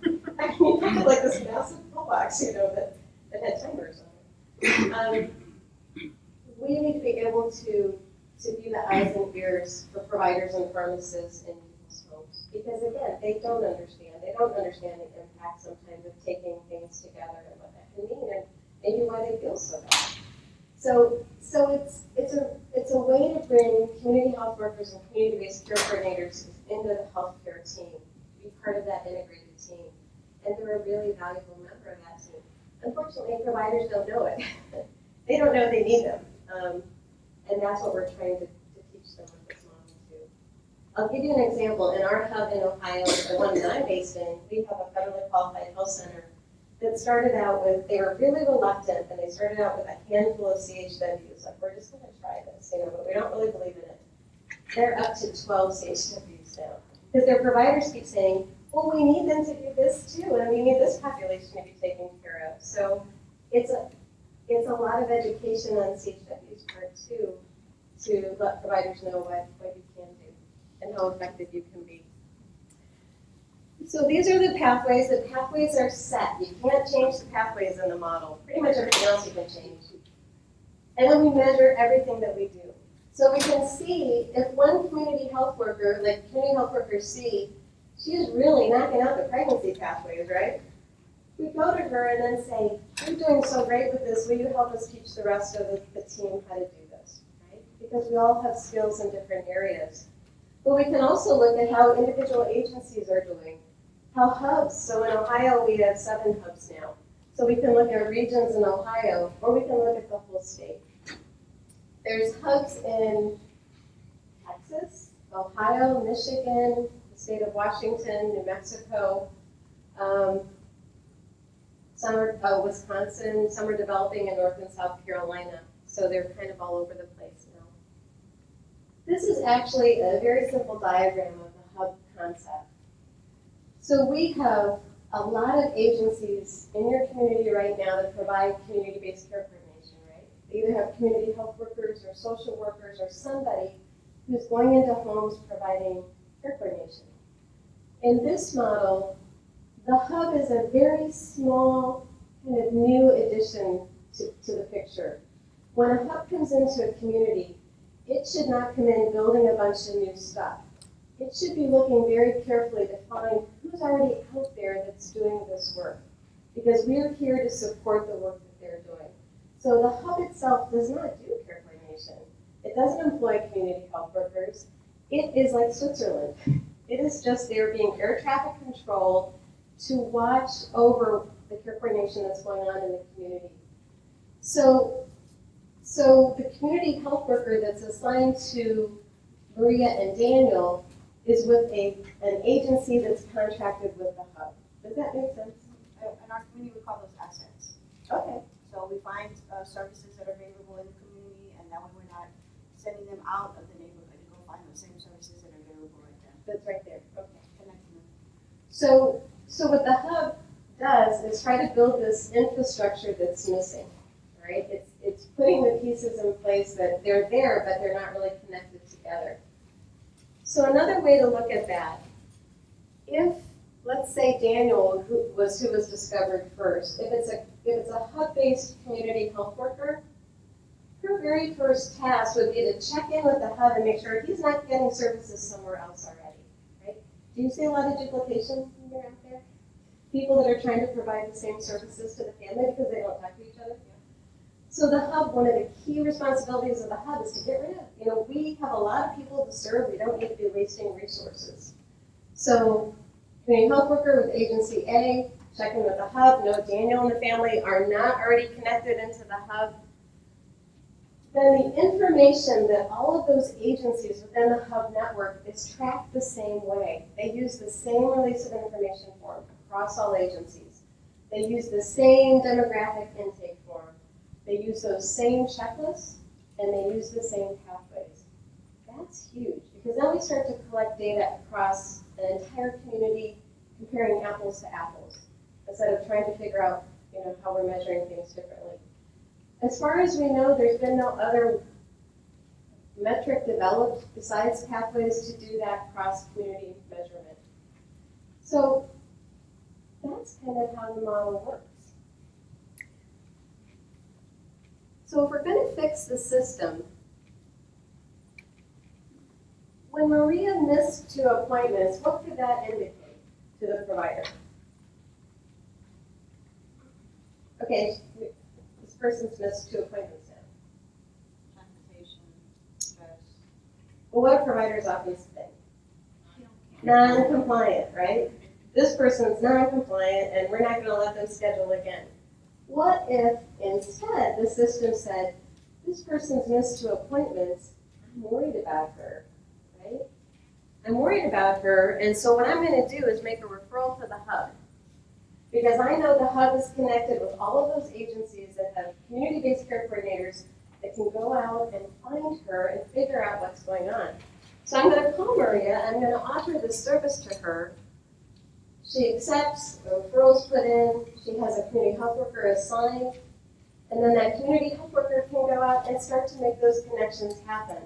A: mean, I had like this massive toolbox, that had timers on it. We need to be able to be the eyes and ears for providers and pharmacists in people's homes. Because again, they don't understand. They don't understand the impact sometimes of taking things together and what that can mean and maybe why they feel so bad. So it's a way to bring community health workers and community-based care coordinators into the healthcare team, to be part of that integrated team. And they're a really valuable member of that team. Unfortunately, providers don't know it. They don't know they need them. And that's what we're trying to teach them with this model too. I'll give you an example. In our hub in Ohio, the one that I'm based in, we have a federally qualified health center that started out with, they were really reluctant, and they started out with a handful of CHWs, like, we're just going to try this, but we don't really believe in it. they're up to 12 CHWs now. Because their providers keep saying, well, we need them to do this too, and we need this population to be taken care of. So it's a lot of education on CHW's part too, to let providers know what you can do and how effective you can be. So these are the pathways. The pathways are set. You can't change the pathways in the model. Pretty much everything else you can change. And then we measure everything that we do. So we can see if one community health worker, like community health worker C, she's really knocking out the pregnancy pathways, right? We go to her and then say, you're doing so great with this. Will you help us teach the rest of the team how to do this, right? Because we all have skills in different areas. But we can also look at how individual agencies are doing. How hubs, so in Ohio we have 7 hubs now. So we can look at regions in Ohio, or we can look at the whole state. There's hubs in Texas, Ohio, Michigan, the state of Washington, New Mexico, some are Wisconsin, some are developing in North and South Carolina. So they're kind of all over the place now. This is actually a very simple diagram of the hub concept. So we have a lot of agencies in your community right now that provide community-based care coordination, right? They either have community health workers or social workers or somebody who's going into homes providing care coordination. In this model, the hub is a very small kind of new addition to the picture. When a hub comes into a community, it should not come in building a bunch of new stuff. It should be looking very carefully to find who's already out there that's doing this work, because we're here to support the work that they're doing. So the hub itself does not do care coordination. It doesn't employ community health workers. It is like Switzerland. It is just there being air traffic control to watch over the care coordination that's going on in the community. So the community health worker that's assigned to Maria and Daniel is with an agency that's contracted with the hub. Does that make sense?
J: In our community, we call those assets.
A: Okay.
J: So we find services that are available in the community, and that way we're not sending them out of the neighborhood to go find those same services that are available right there.
A: That's right there. Okay.
J: Connecting them.
A: So what the hub does is try to build this infrastructure that's missing, right? It's putting the pieces in place that they're there, but they're not really connected together. So another way to look at that, if, let's say Daniel, who was discovered first, if it's a hub-based community health worker, her very first task would be to check in with the hub and make sure he's not getting services somewhere else already, right? Do you see a lot of duplication out there? People that are trying to provide the same services to the family because they don't talk to each other? So the hub, one of the key responsibilities of the hub is to get rid of. We have a lot of people to serve. We don't need to be wasting resources. So community health worker with agency A, checking with the hub. No, Daniel and the family are not already connected into the hub. Then the information that all of those agencies within the hub network is tracked the same way. They use the same release of information form across all agencies. They use the same demographic intake form. They use those same checklists, and they use the same pathways. That's huge, because now we start to collect data across an entire community, comparing apples to apples, instead of trying to figure out, how we're measuring things differently. As far as we know, there's been no other metric developed besides pathways to do that cross-community measurement. So that's kind of how the model works. So if we're going to fix the system, when Maria missed 2 appointments, what could that indicate to the provider? Okay, this person's missed 2 appointments now.
K: Transportation, stress.
A: Well, what do providers often think? Non-compliant, right? This person's non-compliant, and we're not going to let them schedule again. What if instead the system said, this person's missed 2 appointments, I'm worried about her, right? I'm worried about her, and so what I'm going to do is make a referral to the hub. Because I know the hub is connected with all of those agencies that have community-based care coordinators that can go out and find her and figure out what's going on. So I'm gonna call Maria, I'm gonna offer this service to her. She accepts, the referral's put in, she has a community health worker assigned, and then that community health worker can go out and start to make those connections happen.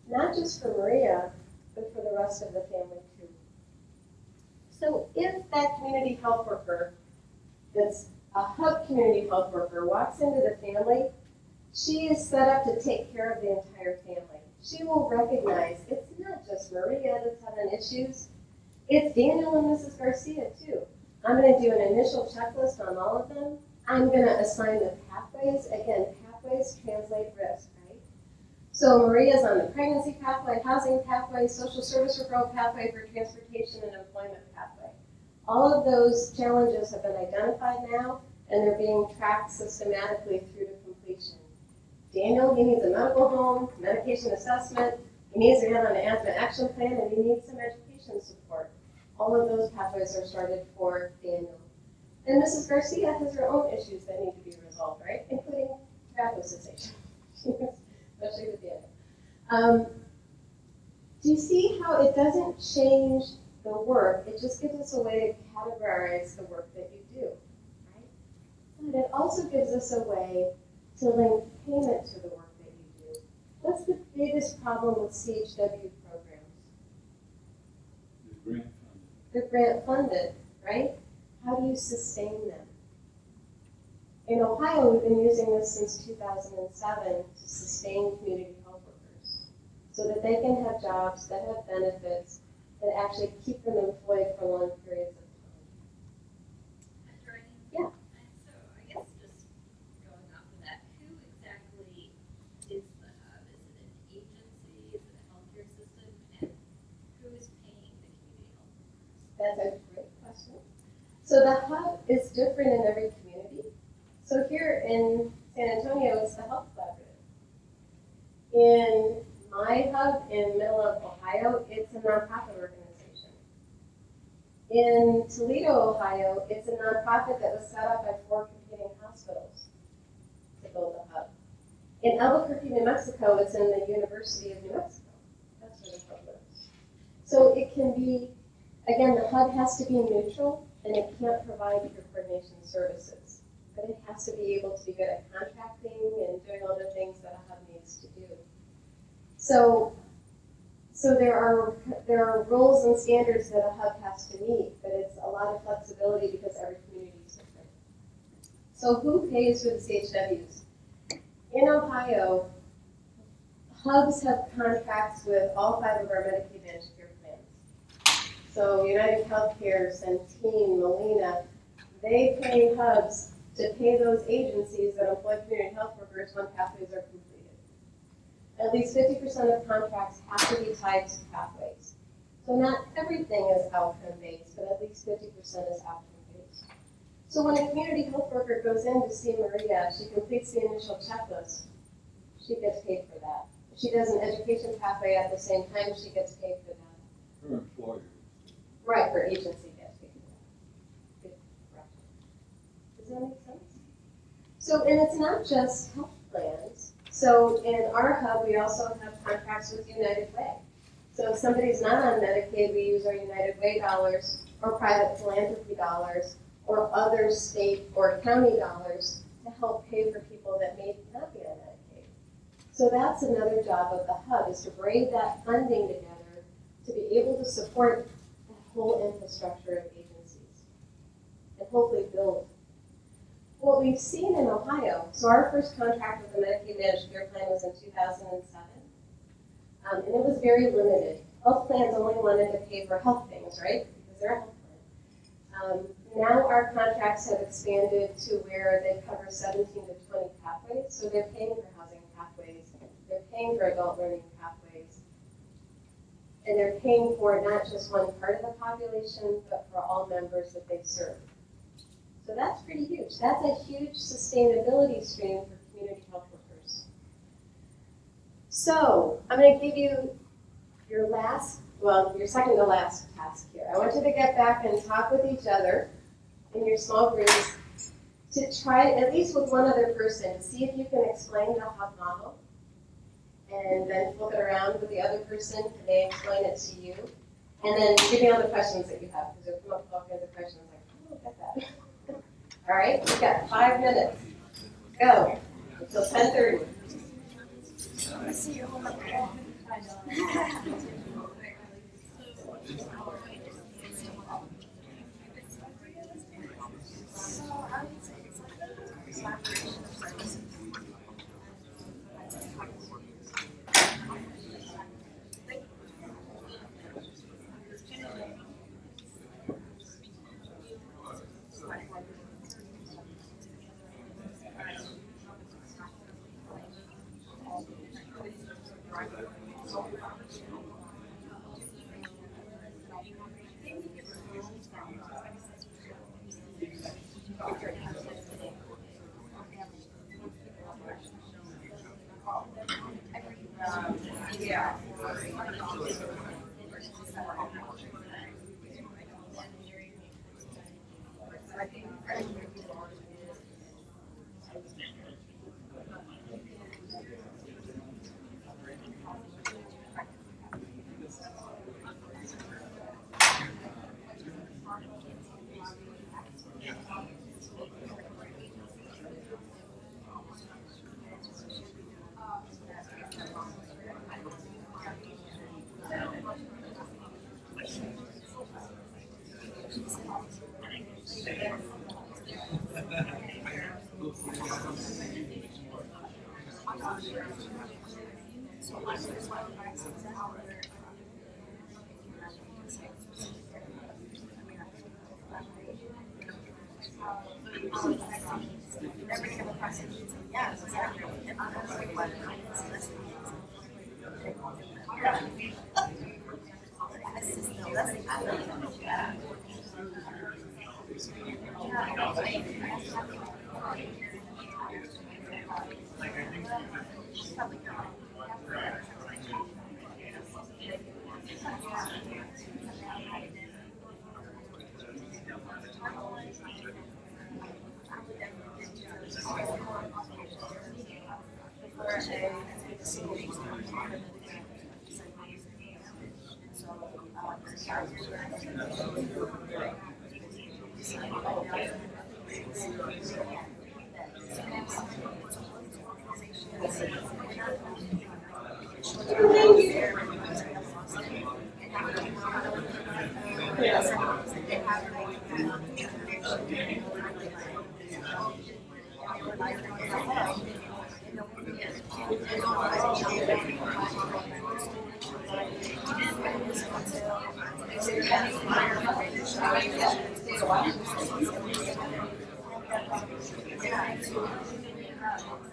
A: Not just for Maria, but for the rest of the family too. So if that community health worker that's a hub community health worker walks into the family, she is set up to take care of the entire family. She will recognize it's not just Maria that's having issues, it's Daniel and Mrs. Garcia too. I'm gonna do an initial checklist on all of them. I'm gonna assign the pathways. Again, pathways translate risk, right? So Maria's on the pregnancy pathway, housing pathway, social service referral pathway for transportation and employment pathway. All of those challenges have been identified now, and they're being tracked systematically through to completion. Daniel, he needs a medical home, medication assessment, he needs to get on an asthma action plan, and he needs some education support. All of those pathways are started for Daniel. And Mrs. Garcia has her own issues that need to be resolved, right? Including tobacco cessation, especially with Daniel. Do you see how it doesn't change the work? It just gives us a way to categorize the work that you do, right? But it also gives us a way to link payment to the work that you do. What's the biggest problem with CHW programs?
G: The grant funding.
A: They're grant funded, right? How do you sustain them? In Ohio, we've been using this since 2007 to sustain community health workers so that they can have jobs that have benefits that actually keep them employed for long periods of time.
D: Jordan?
A: Yeah.
D: And so I guess just going off of that, who exactly is the hub? Is it an agency? Is it a healthcare system? And who is paying the community health workers?
A: That's a great question. So the hub is different in every community. So here in San Antonio, it's the Health Collaborative. In my hub in middle of Ohio, it's a nonprofit organization. In Toledo, Ohio, it's a nonprofit that was set up by 4 competing hospitals to build the hub. In Albuquerque, New Mexico, it's in the University of New Mexico. That's where the hub lives. So it can be, again, the hub has to be neutral, and it can't provide your coordination services. But it has to be able to be good at contracting and doing all the things that a hub needs to do. So there are rules and standards that a hub has to meet, but it's a lot of flexibility because every community is different. So who pays for the CHWs? In Ohio, hubs have contracts with all 5 of our Medicaid managed care plans. So United Healthcare, Centene, Molina, they pay hubs to pay those agencies that employ community health workers when pathways are completed. At least 50% of contracts have to be tied to pathways. So not everything is outcome-based, but at least 50% is outcome-based. So when a community health worker goes in to see Maria, she completes the initial checklist, she gets paid for that. If she does an education pathway at the same time, she gets paid for that.
G: Her employer.
A: Right, her agency gets paid for that. Good correction. Does that make sense? So, and it's not just health plans. So in our hub, we also have contracts with United Way. So if somebody's not on Medicaid, we use our United Way dollars or private philanthropy dollars or other state or county dollars to help pay for people that may not be on Medicaid. So that's another job of the hub, is to braid that funding together to be able to support that whole infrastructure of agencies and hopefully build. What we've seen in Ohio, so our first contract with the Medicaid managed care plan was in 2007, and it was very limited. Health plans only wanted to pay for health things, right? Because they're a health plan. Now our contracts have expanded to where they cover 17 to 20 pathways, so they're paying for housing pathways, they're paying for adult learning pathways, and they're paying for not just one part of the population, but for all members that they serve. So that's pretty huge. That's a huge sustainability stream for community health workers. So I'm going to give you your second to last task here. I want you to get back and talk with each other in your small groups to try, at least with one other person, to see if you can explain the hub model and then flip it around with the other person, and they explain it to you. And then give me all the questions that you have, because there'll come up with all kinds of questions like, oh, I get that. All right, we've got 5 minutes. Go, until 10:30.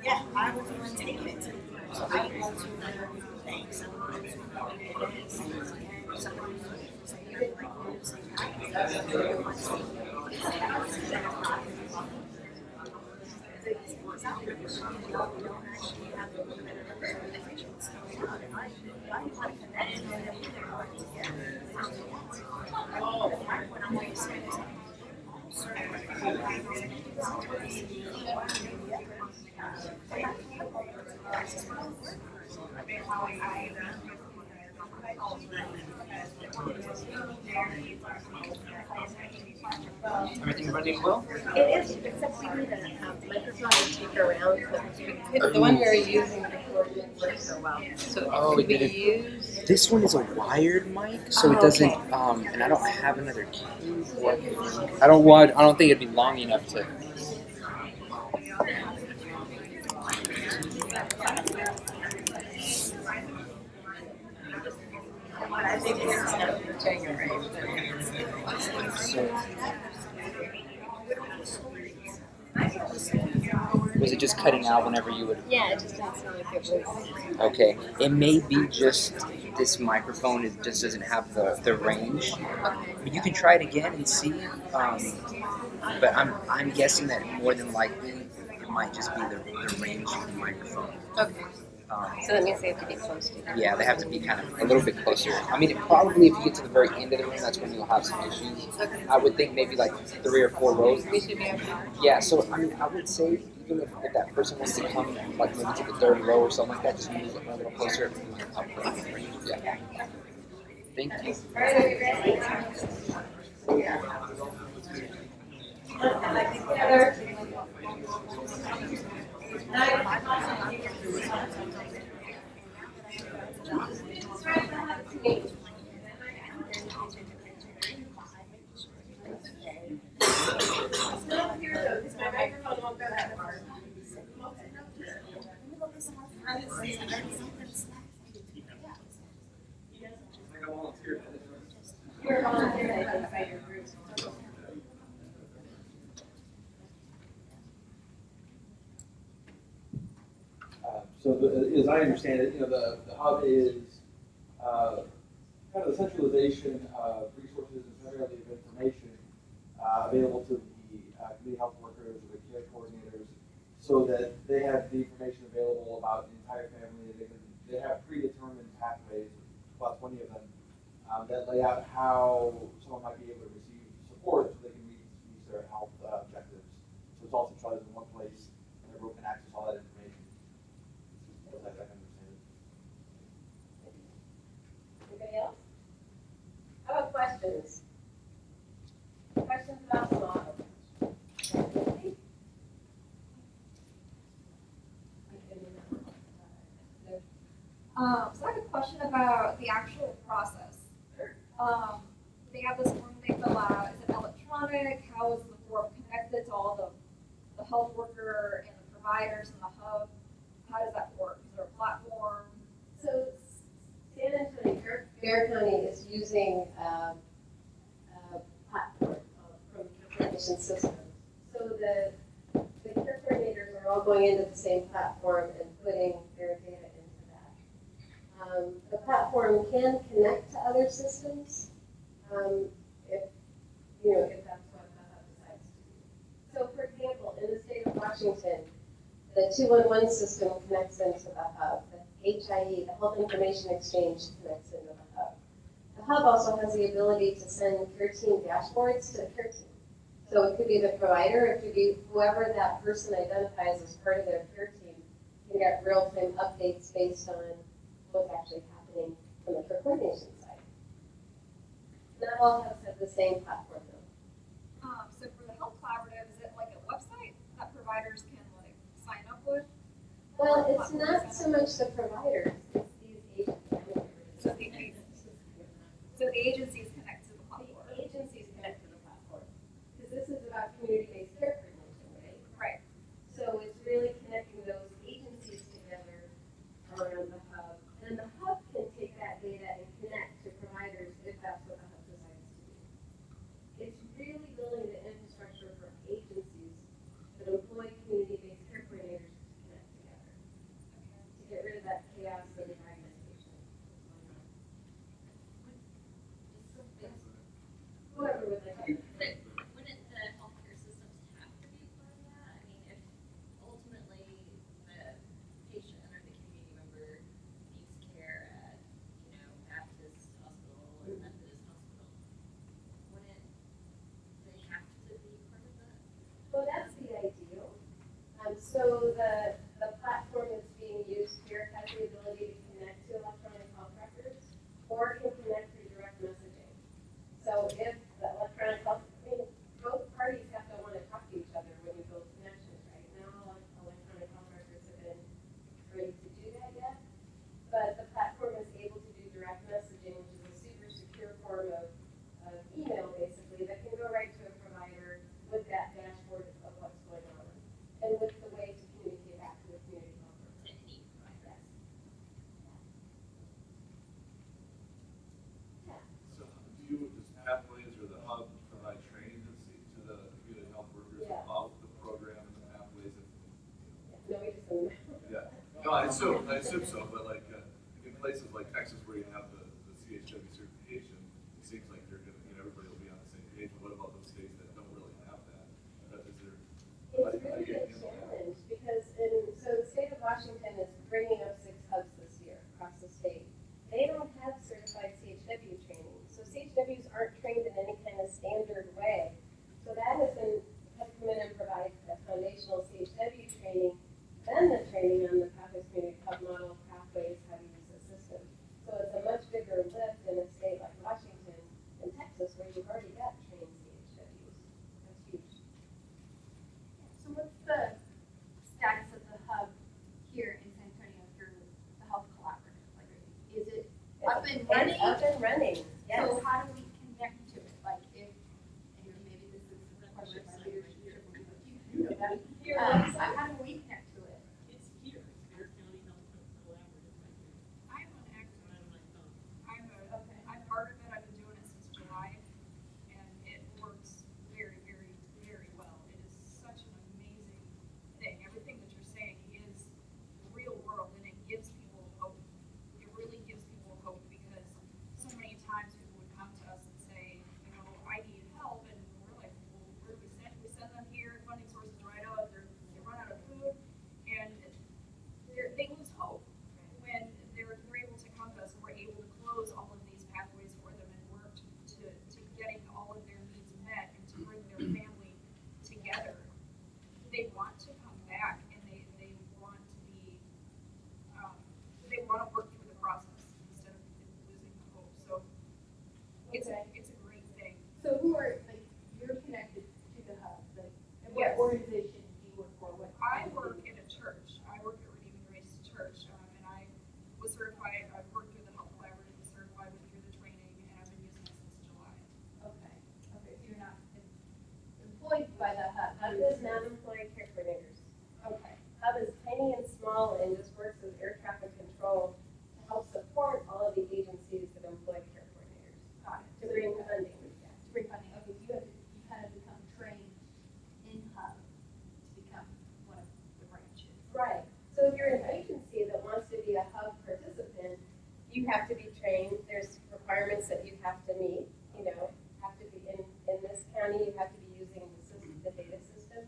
J: Yeah, I was the one taking it to them. So I didn't go to things.
L: Everything running well?
A: It is, except we need a microphone to take around. So the one we were using before didn't work so well. So
L: Oh,
A: could we
L: it did.
A: use?
L: This one is a wired mic, so it
A: Oh,
L: doesn't.
A: okay.
L: And I don't have another cable. I don't think it'd be long enough to.
A: I think it's not taking right.
L: So, was it just cutting out whenever you would?
A: Yeah, it just didn't sound like it was.
L: Okay, it may be just this microphone. It just doesn't have the range.
A: Okay.
L: But you can try it again and see. But I'm guessing that more than likely it might just be the range of the microphone.
A: Okay. So that means they have to be close to.
L: Yeah, they have to be kind of a little bit closer. I mean, probably if you get to the very end of the room, that's when you'll have some issues. I would think maybe like 3 or 4 rows.
A: We should be able to.
L: Yeah, so I mean, I would say even if that person wants to come like maybe to the 3rd row or something like that, just move it a little closer. Yeah. Thank you.
A: All right, are you ready? Together. Still here though, because my microphone won't go that far. You're volunteering, I think, by your group.
M: As I understand it, the hub is kind of the centralization of resources and primarily of information available to the community health workers or the care coordinators, so that they have the information available about the entire family. They have predetermined pathways, about 20 of them, that lay out how someone might be able to receive support so they can meet their health objectives. So it's all centralized in one place, and everyone can access all that information. As I understand it.
A: Anybody else? How about questions? Questions about the model?
B: So I have a question about the actual process. They have this form they fill out. Is it electronic? How is the form connected to all the health worker and the providers and the hub? How does that work? Is there a platform?
A: So San Antonio, Bear County is using a platform from the coordination system. So the care coordinators are all going into the same platform and putting their data into that. The platform can connect to other systems if that's what the hub decides to do. So for example, in the state of Washington, the 211 system connects into the hub. The HIE, the Health Information Exchange, connects into the hub. The hub also has the ability to send care team dashboards to the care team. So it could be the provider, it could be whoever that person identifies as part of their care team can get real-time updates based on what's actually happening from the care coordination side. Not all hubs have the same platform though.
B: So for the health collaborative, is it like a website that providers can like sign up with?
A: Well, it's not so much the providers, it's these agencies.
B: So the agencies connect to the platform.
A: The agencies connect to the platform. Because this is about community-based care coordination, right?
B: Right.
A: So it's really connecting those agencies together around the hub. And the hub can take that data and connect to providers if that's what the hub decides to do. It's really building the infrastructure for agencies that employ community-based care coordinators to connect together. To get rid of that chaos and fragmentation. Whoever would like to.
D: Wouldn't the healthcare systems have to be part of that? I mean, if ultimately the patient or the community member needs care at, Baptist Hospital or Methodist Hospital, wouldn't they have to be part of that?
A: Well, that's the ideal. So the platform that's being used here has the ability to connect to electronic health records or can connect through direct messaging. So if the electronic health, both parties have to want to talk to each other when you build connections, right? Not all electronic health records have been ready to do that yet, but the platform is able to do direct messaging, which is a super secure form of email, basically, that can go right to a provider with that dashboard of what's going on and with the way to communicate back to the community health worker.
D: To any provider?
A: Yes.
N: So do you, does Pathways or the hub provide training to the community health workers
A: Yeah.
N: about the program and the pathways?
A: No, we just don't.
N: Yeah. No, I assume so, but like in places like Texas where you have the CHW certification, it seems like you're gonna, everybody will be on the same page. But what about those states that don't really have that? Is there?
A: It's really a challenge because so the state of Washington is bringing up 6 foundational CHW training, then the training on the Pathways Community Hub model pathways, how to use the system. So it's a much bigger lift in a state like Washington and Texas where you've already got trained CHWs. That's huge.
B: So what's the status of the hub here in San Antonio through the Health Collaborative? Like, is it up and running?
A: It's up and running, yes.
B: So how do we connect to it? Like if, and maybe this is a question for leadership, you know that. How do we connect to it?
K: It's here, it's Bear County Health Collaborative right here.
B: I'm an active.
K: Right on my phone.
B: I'm part of it. I've been doing it since July, and it works very, very, very well. It is such an amazing thing. Everything that you're saying is real world, and it gives people hope. It really gives people hope because so many times people would come to us and say, you know, I need help, and we're like, well, where do we send? We send them here. Funding sources right out. They run out of food, and they lose hope when they're able to come to us and we're able to close all of these pathways for them and work to getting all of their needs met and to bring their family together. They want to come back and they want to be, they want to work through the process instead of losing the hope. So it's a great thing.
O: So who are, like, you're connected to the hub, like, and what
B: Yes.
O: organization do you work for? What?
B: I work in a church. I work at Redeeming Grace Church, and I was certified. I've worked through the Health Collaborative, was certified, went through the training, and I've been using it since July.
O: Okay, okay, so you're not employed by the hub.
A: Hub is non-employee care coordinators.
O: Okay,
A: Hub is tiny and small and just works as air traffic control to help support all of the agencies that employ care coordinators,
O: got it.
A: to bring funding.
O: To bring funding, okay, so you kind of become trained in hub to become one of the branches.
A: Right. So if you're an agency that wants to be a hub participant, you have to be trained. There's requirements that you have to meet. You know, have to be in this county. You have to be using the system, the data system.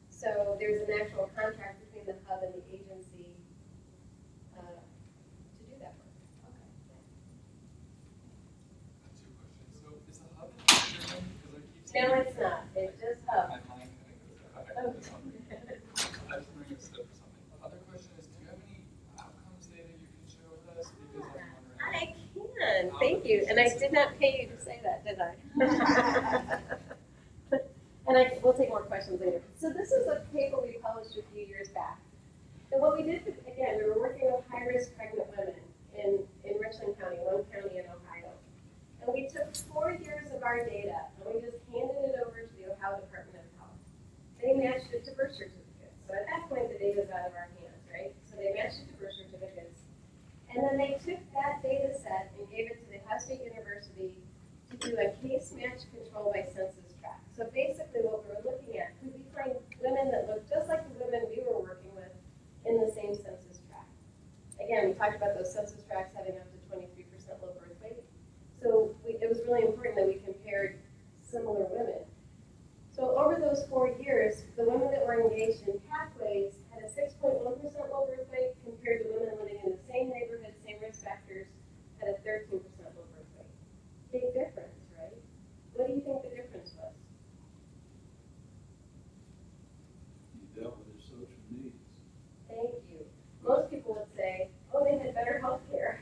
A: So there's an actual contract between the hub and the agency to do that work.
O: Okay.
I: Two questions. So is the hub in Sherman? Because I keep seeing.
A: No, it's not. It's just hub.
I: My mind kind of goes there.
A: Oh.
I: Okay, that's fine. I was wondering if step for something. Other question is, do you have any outcomes data you can share with us? Because I'm wondering.
A: I can. Thank you. And I did not pay you to say that, did I? And we'll take more questions later. So this is a paper we published a few years back. And what we did, again, we were working with high-risk pregnant women in Richland County, one county in Ohio. And we took 4 years of our data and we just handed it over to the Ohio Department of Health. They matched it to birth certificates. So at that point, the data's out of our hands, right? So they matched it to birth certificates. And then they took that data set and gave it to the Ohio State University to do a case match control by census tract. So basically what we were looking at, could we find women that looked just like the women we were working with in the same census tract? Again, we talked about those census tracts having up to 23% low birth weight. So it was really important that we compared similar women. So over those 4 years, the women that were engaged in pathways had a 6.1% low birth weight compared to women living in the same neighborhood, same risk factors, had a 13% low birth weight. Big difference, right? What do you think the difference was?
G: You dealt with their social needs.
A: Thank you. Most people would say, oh, they had better health care.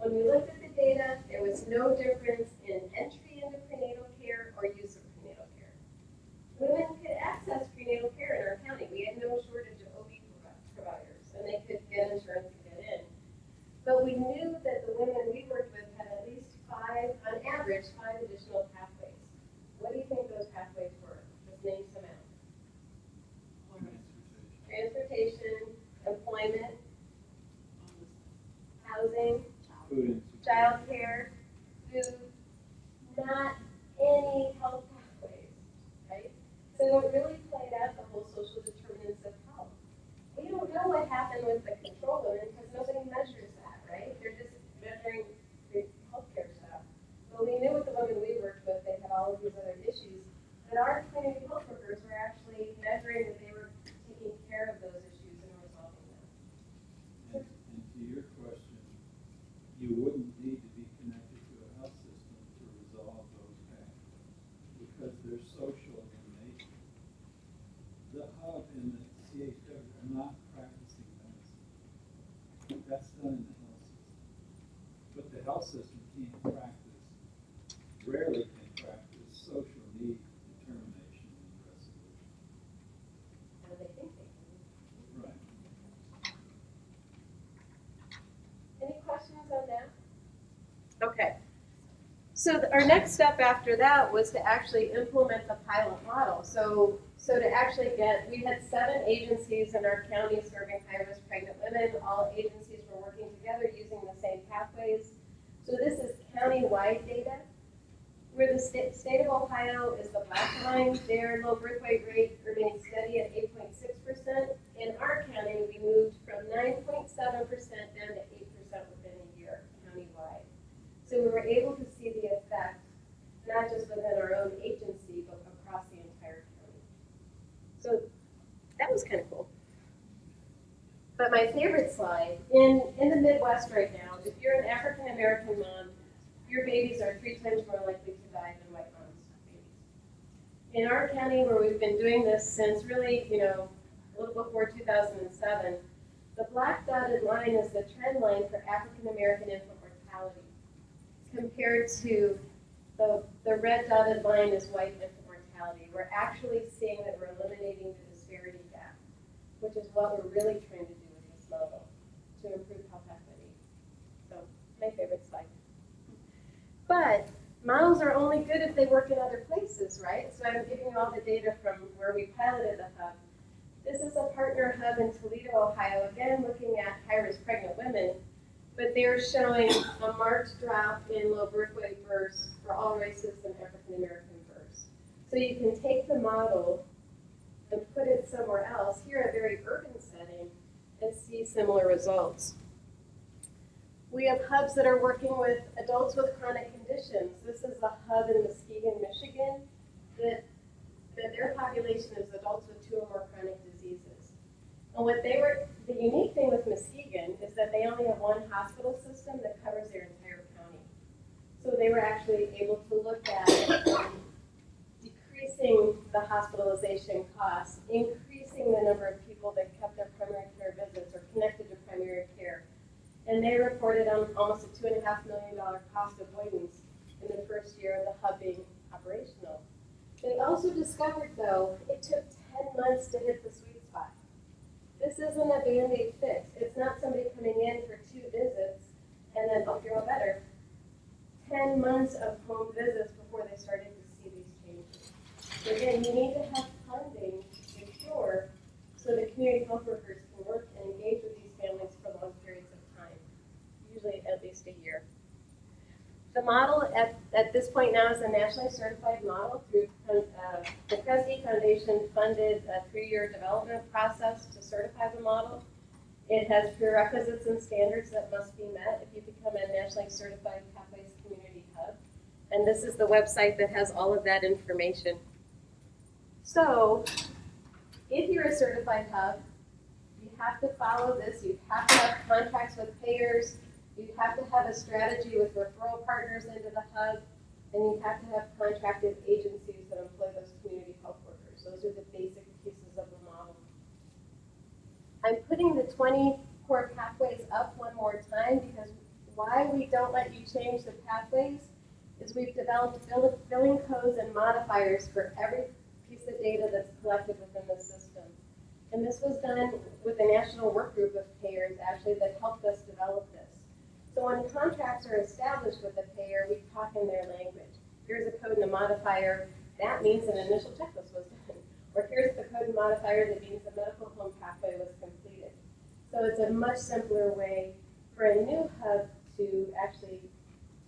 A: When we looked at the data, there was no difference in entry into prenatal care or use of prenatal care. Women could access prenatal care in our county. We had no shortage of OB providers, and they could get insurance to get in. But we knew that the women we worked with had at least 5, on average, 5 additional pathways. What do you think those pathways were? Just name some out. Transportation, employment, housing,
G: Food insecurity.
A: childcare, food, not any health pathways, right? So it really played out the whole social determinants of health. We don't know what happened with the control women because nobody measures that, right? They're just measuring the healthcare stuff. But we knew with the women we worked with, they had all of these other issues. But our community health workers were actually measuring that they were taking care of those issues and resolving them.
G: And to your question, you wouldn't need to be connected to a health system to resolve those pathways because they're social in nature. hub and the CHW are not practicing medicine. That's done in the health system. But the health system can't practice, rarely can practice social need determination and resolution.
A: How do they think they can?
G: Right.
A: Any questions on that? Okay. So our next step after that was to actually implement the pilot model. So to actually we had 7 agencies in our county serving high-risk pregnant women. All agencies were working together using the same pathways. So this is county-wide data. Where the state of Ohio is the black line, their low birth weight rate remains steady at 8.6%. In our county, we moved from 9.7% down to 8% within a year, countywide. So we were able to see the effect, not just within our own agency, but across the entire county. So that was kind of cool. But my favorite slide, in the Midwest right now, if you're an African American mom, your babies are 3 times more likely to die than white moms' babies. In our county, where we've been doing this since really, a little before 2007, the black dotted line is the trend line for African American infant mortality, compared to the red dotted line is white infant mortality. We're actually seeing that we're eliminating the disparity gap, which is what we're really trying to do with this model to improve health equity. So, my favorite slide. But models are only good if they work in other places, right? So I'm giving you all the data from where we piloted the hub. This is a partner hub in Toledo, Ohio, again looking at high-risk pregnant women, but they're showing a marked drop in low birth weight births for all races and African American births. So you can take the model and put it somewhere else, here a very urban setting, and see similar results. We have hubs that are working with adults with chronic conditions. This is a hub in Muskegon, Michigan, that their population is adults with 2 or more chronic diseases. And the unique thing with Muskegon is that they only have one hospital system that covers their entire county. So they were actually able to look at decreasing the hospitalization costs, increasing the number of people that kept their primary care visits or connected to primary care. And they reported on almost a $2.5 million cost avoidance in the first year of the hub being operational. They also discovered, though, it took 10 months to hit the sweet spot. This isn't a Band-Aid fix. It's not somebody coming in for 2 visits and then, oh, you're all better. 10 months of home visits before they started to see these changes. So again, you need to have funding secure so that community health workers can work and engage with these families for long periods of time, usually at least a year. The model at this point now is a nationally certified model through the Kresge Foundation funded a 3-year development process to certify the model. It has prerequisites and standards that must be met if you become a nationally certified Pathways Community Hub. And this is the website that has all of that information. So, if you're a certified hub, you have to follow this. You have to have contracts with payers. You have to have a strategy with referral partners into the hub. And you have to have contracted agencies that employ those community health workers. Those are the basic pieces of the model. I'm putting the 20 core pathways up one more time because why we don't let you change the pathways is we've developed billing codes and modifiers for every piece of data that's collected within the system. And this was done with a national work group of payers actually that helped us develop this. So when contracts are established with a payer, we talk in their language. Here's a code and a modifier. That means an initial checklist was done. Or here's the code and modifier that means the medical home pathway was completed. So it's a much simpler way for a new hub to actually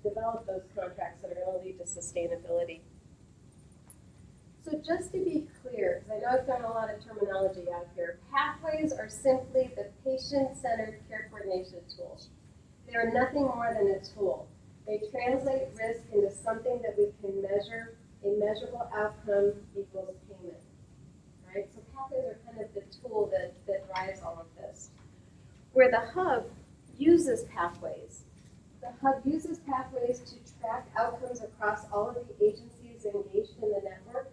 A: develop those contracts that are going to lead to sustainability. So just to be clear, because I know I've thrown a lot of terminology out here, pathways are simply the patient-centered care coordination tools. They are nothing more than a tool. They translate risk into something that we can measure. A measurable outcome equals payment. Right? So pathways are kind of the tool that drives all of this. Where the hub uses pathways. The hub uses pathways to track outcomes across all of the agencies engaged in the network.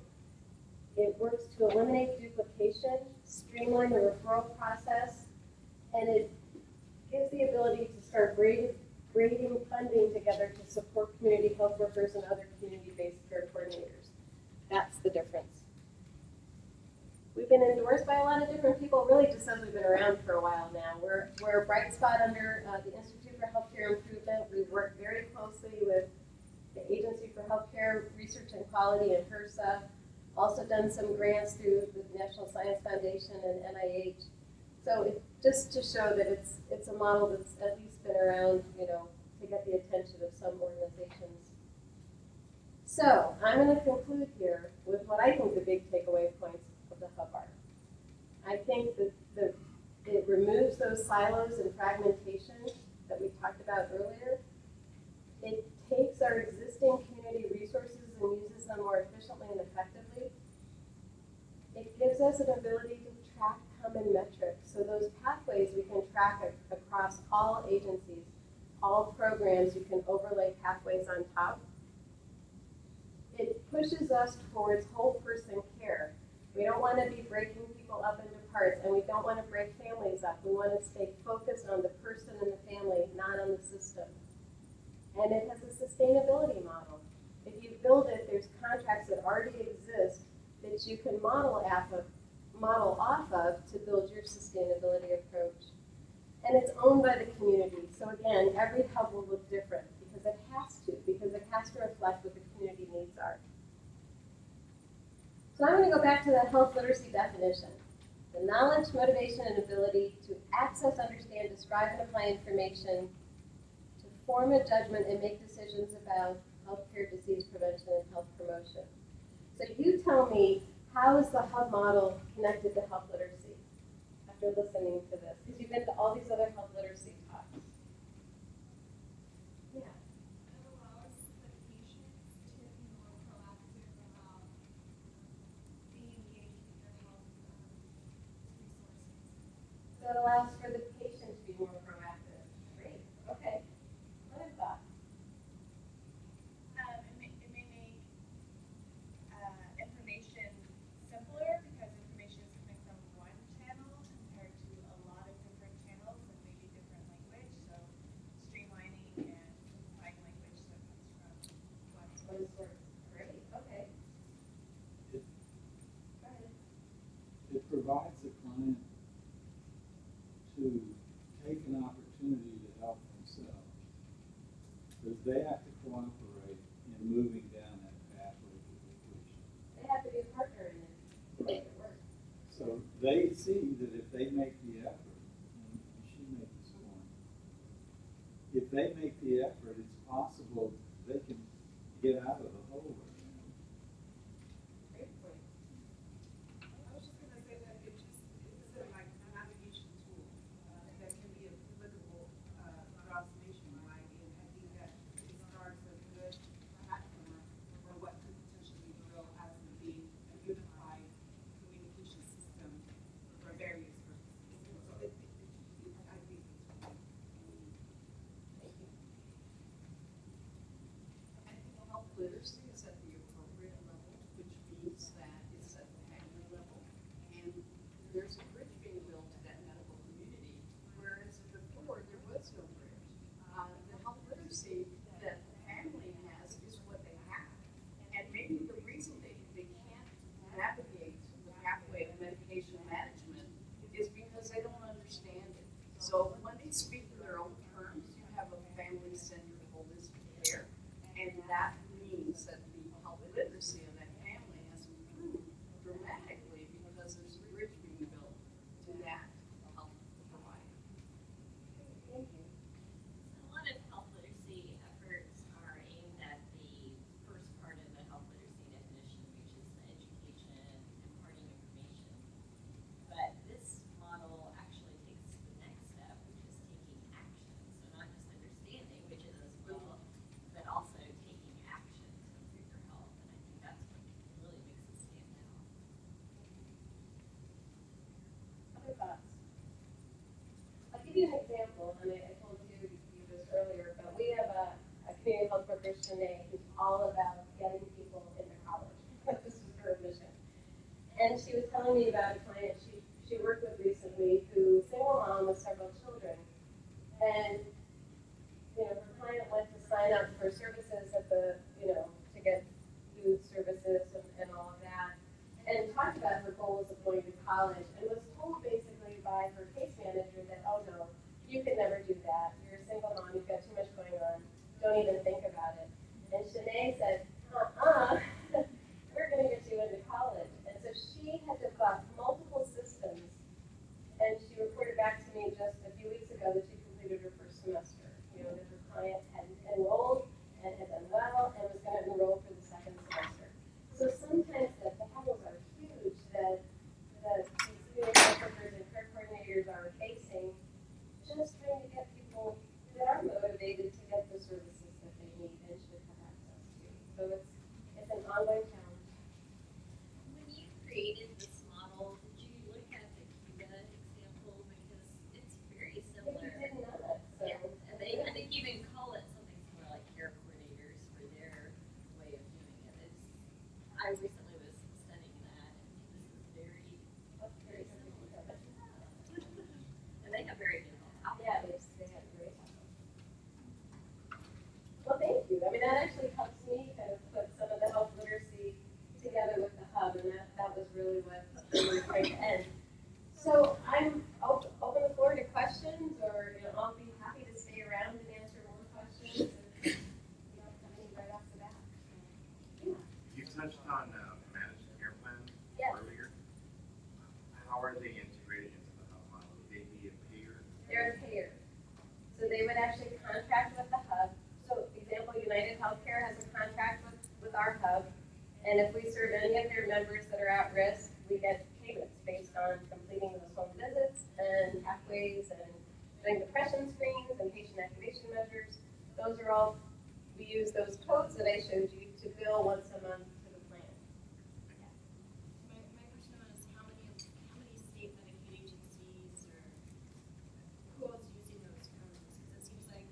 A: It works to eliminate duplication, streamline the referral process, and it gives the ability to start grading funding together to support community health workers and other community-based care coordinators. That's the difference. We've been endorsed by a lot of different people, really just as we've been around for a while now. We're a bright spot under the Institute for Healthcare Improvement. We work very closely with the Agency for Healthcare Research and Quality and HRSA. Also done some grants through the National Science Foundation and NIH. So just to show that it's a model that's at least been around, to get the attention of some organizations. So I'm going to conclude here with what I think the big takeaway points of the hub are. I think that it removes those silos and fragmentation that we talked about earlier. It takes our existing community resources and uses them more efficiently and effectively. It gives us an ability to track common metrics. So those pathways we can track across all agencies, all programs, you can overlay pathways on top. It pushes us towards whole person care. We don't want to be breaking people up into parts, and we don't want to break families up. We want to stay focused on the person and the family, not on the system. And it has a sustainability model. If you build it, there's contracts that already exist that you can model off of to build your sustainability approach. And it's owned by the community. So again, every hub will look different because it has to reflect what the community needs are. So I'm going to go back to the health literacy definition. The knowledge, motivation, and ability to access, understand, describe, and apply information, to form a judgment and make decisions about healthcare, disease prevention, and health promotion. So you tell me, how is the hub model connected to health literacy after listening to this? Because you've been to all these other health literacy talks. Yeah.
B: It allows the patients to be more proactive about being engaged with their health resources.
A: So it allows for the patient to be more proactive. Great. Okay. What are thoughts?
B: It may make information simpler because information is coming from one channel compared to a lot of different channels and maybe different language. So streamlining and simplifying language that comes from one source.
A: Great. Okay.
G: It,
A: Go ahead.
G: it provides the client to take an opportunity to help themselves. Because they have to cooperate in moving down that pathway to completion.
A: They have to be a partner in it to make it work.
G: So they see that if they make the effort, and she made this point, if they make the effort, it's possible they can get out of the hole right now.
A: Great point.
F: I was just gonna say that it's like a navigation tool that can be applicable across nationwide, and I think that it starts a good platform for what could potentially grow as being a unified communication system for various purposes. So I think it's
A: Thank you.
K: I think health literacy is at the appropriate level, which means that it's at the family level. And there's a bridge being built to that medical community, whereas before there was no bridge. The health literacy that the family has is what they have. And maybe the reason they can't navigate the pathway of medication management is because they don't understand it. So when they speak in their own terms, you have a family-centered holistic care. And that means that the health literacy of that family has improved dramatically because there's a bridge being built to that health provider.
A: Thank you.
D: A lot of health literacy efforts are aimed at the first part of the health literacy definition, which is the education, imparting information. But this model actually takes the next step, which is taking action. So not just understanding, which is as well, but also taking action to improve your health. And I think that's what really makes it stand out.
A: Other thoughts? I'll give you an example, and I told you this earlier, but we have a community health worker, Shanae, who's all about getting people into college. This is her mission. And she was telling me about a client she worked with recently who single mom with several children. And, her client went to sign up for services at the, to get food services and all of that. And talked about her goals of going to college and was told basically by her case manager that, oh no, you could never do that. You're a single mom, you've got too much going on. Don't even think about it. And Shanae said, we're going to get you into college. And so she had developed multiple systems, and she reported back to me just a few weeks ago that she completed her first semester. That her client had enrolled and had done well and was going to enroll for the second semester. So sometimes the battles are huge that these community health workers and care coordinators are facing, just trying to get people that are motivated to get the services that they need and should have access to. So it's an ongoing challenge.
D: When you created this model, did you look at the Cuba example? Because it's very similar.
A: They did not. So.
D: Yeah, and I think you even call it something similar like care coordinators for their way of doing it. I recently was studying that, and this is very similar. And they have very good health.
A: Yeah, they have great health. Well, thank you. I mean, that actually helps me kind of put some of the health literacy together with the hub, and that was really what we were trying to end. So I'm open the floor to questions, or I'll be happy to stay around and answer more questions. If you don't have any right off the bat. Yeah.
P: You touched on managed care plans
A: Yes.
P: earlier. How are they integrated into the hub model? Would they be a payer?
A: They're a payer. So they would actually contract with the hub. So example, United Healthcare has a contract with our hub. And if we serve any of their members that are at risk, we get payments based on completing those home visits and pathways and doing depression screens and patient activation measures. Those are all, we use those codes that I showed you to bill once a month to the plan.
B: My question was how many state Medicaid agencies or who else is using those codes? Because it seems like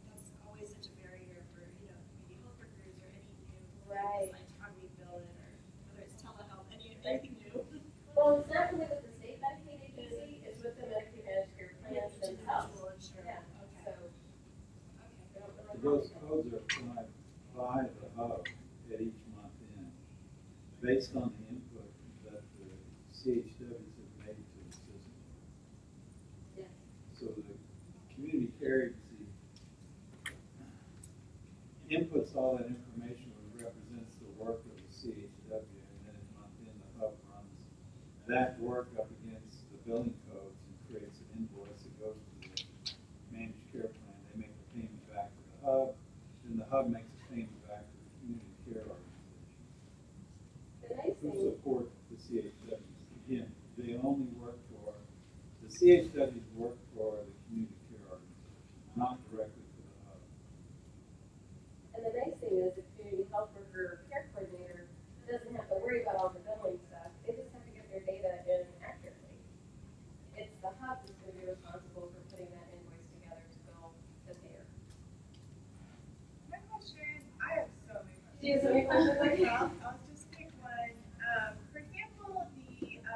B: that's always such a barrier for community health workers or any new
A: Right.
B: like how do we bill it or whether it's telehealth, anything new.
A: Well, it's not really with the state Medicaid agency, it's with the Medicaid managed care plans themselves.
B: Individual insurance.
A: Yeah, so.
B: Okay.
A: I don't know.
G: Those codes are applied by the hub at each month end, based on the input that the CHWs have made to the system.
A: Yeah.
G: So the community care agency inputs all that information, which represents the work of the CHW, and then at month end, the hub runs that work up against the billing codes and creates an invoice that goes to the managed care plan. They make the payment back to the hub, then the hub makes a payment back to the community care organization
A: The nice
G: who
A: thing,
G: support the CHWs. Again, they only work for, the CHWs work for the community care organization, not directly for the hub.
A: and the nice thing is the community health worker or care coordinator doesn't have to worry about all the billing stuff. They just have to get their data in accurately. It's the hub that's going to be responsible for putting that invoice together to bill the payer.
F: My question, I have so many questions.
A: Do you have so many questions like that?
F: I'll just pick one. For example, the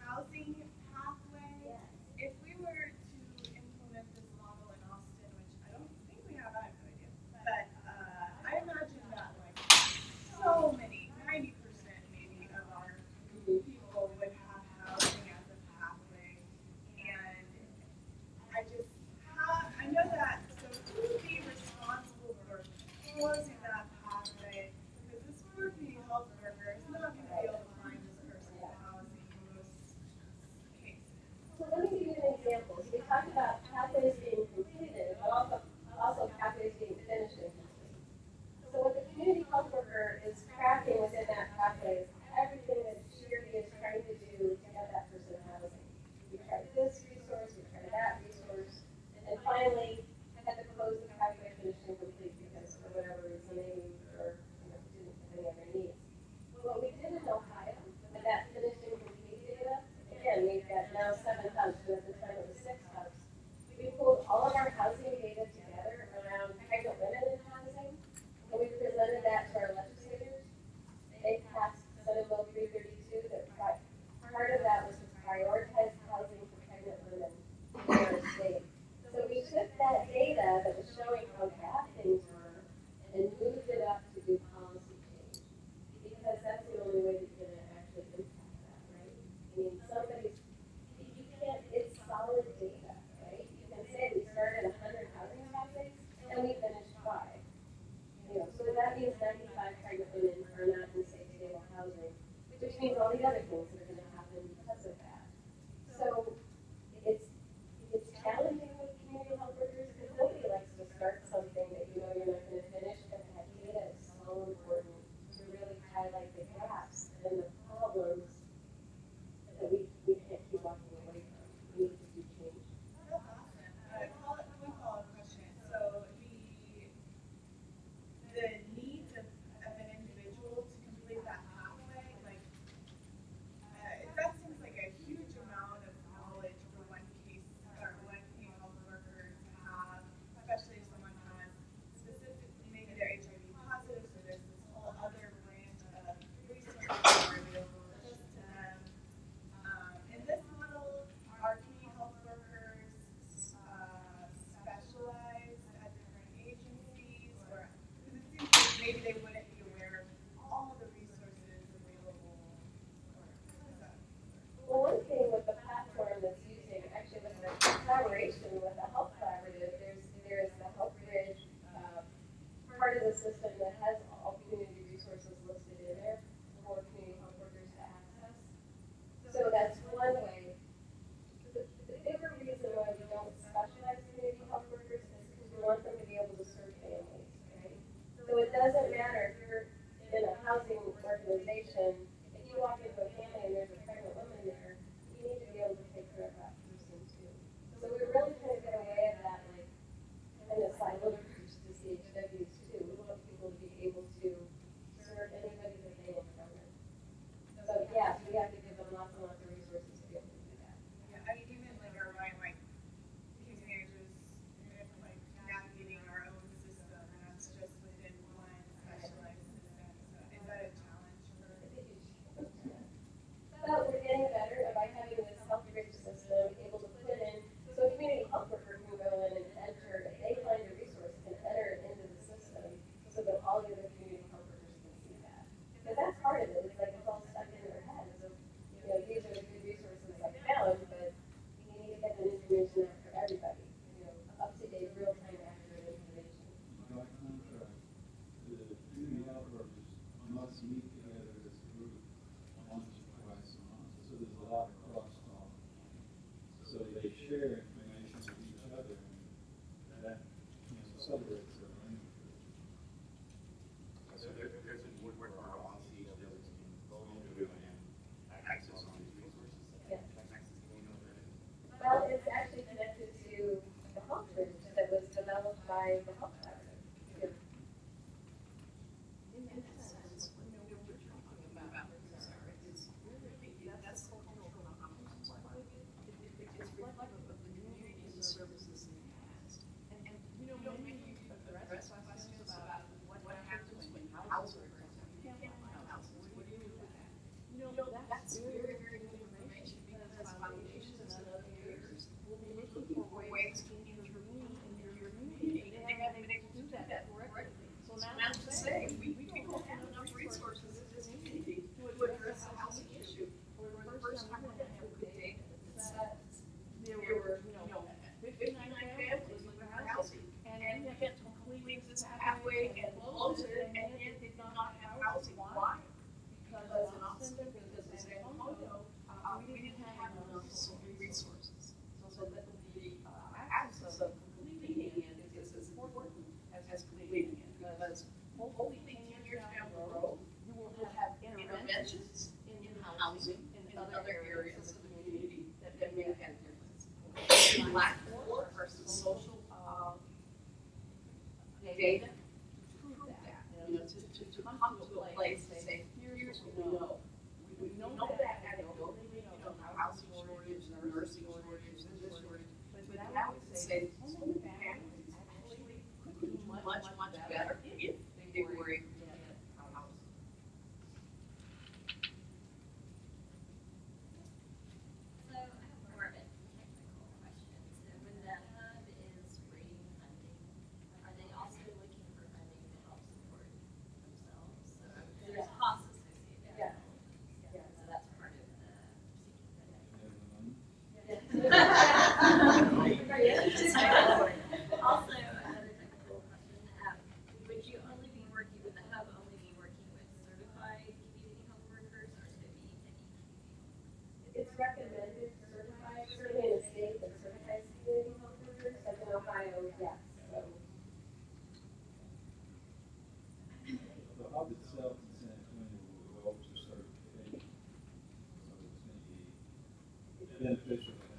F: housing pathway. If we were to implement this model in Austin, which I don't think we have, I have no idea. But I imagine that like so many, 90% maybe of our people would have housing as a pathway. And I know that, so who would be responsible for closing that pathway? Because this community health worker is not going to be able to find this person housing in most cases.
A: So let me give you an example. So we talked about pathways being completed, but also pathways being finished and complete. So what the community health worker is tracking within that pathway is everything that she or he is trying to do to get that person housing. We tried this resource, we tried that resource, and finally had to close the pathway finished and complete because for whatever reason they moved or didn't have any other needs. What we did in Ohio with that finished and complete data, again, we've got now 7 hubs, but at the time it was 6 hubs. We pulled all of our housing data together around pregnant women in housing, and we presented that to our legislators. They passed Senate Bill 3 things that are gonna happen because of that. So it's challenging with community health workers because nobody likes to start something that you know you're not gonna finish, but that data is so important to really highlight the gaps and the problems that we can't keep walking away from. We need to do change.
F: That's awesome. Quick follow-up question. So the needs of an individual to complete that pathway, like, that seems like a huge amount of knowledge for one case or one community health worker to have, especially if someone has specifically, maybe they're HIV positive, so there's this whole other branch of resources that are available just to them. In this model, are community health workers specialized at different agencies, or because it seems like maybe they wouldn't be aware of all the resources available, or what is that?
A: Well, one thing with the platform that's using, actually with the collaboration with the health collaborative, there's the Health Bridge part of the system that has all community resources listed in there for community health workers to access. So that's one way. The bigger reason why we don't specialize community health workers is because we want them to be able to serve families, right? So it doesn't matter if you're in a housing organization, if you walk into a family and there's a pregnant woman there, you need to be able to take care of that person too. So we're really trying to get away of that, like, kind of siloed approach to CHWs too. We want people to be able to serve anybody that they encounter. So yes, we have to give them lots and lots of resources to be able to do that.
F: Yeah, I mean, even like our mind, like case managers, like navigating our own system, and that's just within one specialized system. So is that a challenge for?
A: But we're getting better by having this health bridge system, able to put in, so a community health worker can go in and enter, if they find a resource, can enter it into the system so that all the other community health workers can see that. Because that's part of it, it's like it's all stuck in their heads of, you know, these are the good resources I found, but you need to get that information out for everybody, you know, up-to-date, real-time, accurate information.
G: By contract, the community health workers must meet together as a group once or twice a month, so there's a lot of crosstalk. So they share information with each other, and that, you know, celebrates their language.
P: So there's a need where all CHWs can go into and access all these resources.
A: Yeah.
P: Access, do you know what that is?
A: Well, it's actually connected to the health bridge that was developed by the health collaborative. Yeah.
K: In that sense, when we're talking about Sarah, it's really, that's the cultural phenomenon. It's reflective of the community and the services in the past. And you know, many of you address questions about what happens when houses are, for example, you can't find houses, what do you do with that? You know, that's very, very good information because foundations and other areas will be looking for ways to intervene in your community. And they haven't been able to do that correctly. So now to say, we don't have enough resources in this community to address the housing issue. For the first time, we're gonna have good data that says there were, 59 families looking for housing. And we can't complete this pathway and close it, and yet they did not have housing. Why? Because in Austin, because in San Antonio, we didn't have enough resources. So that the access of completing it is as important as completing it. Because hopefully 10 years down the road, you will have interventions in housing and in other areas of the community that make a difference. Black versus social data to prove that. You know, to come to a place and say, here's what we know. We know that anecdotally, we know housing shortage, nursing shortage, this shortage. But now we can say, so many families actually could do much better if they were able to get housing.
D: So I have more of a technical question. So when the hub is rating funding, are they also looking
G: beneficial to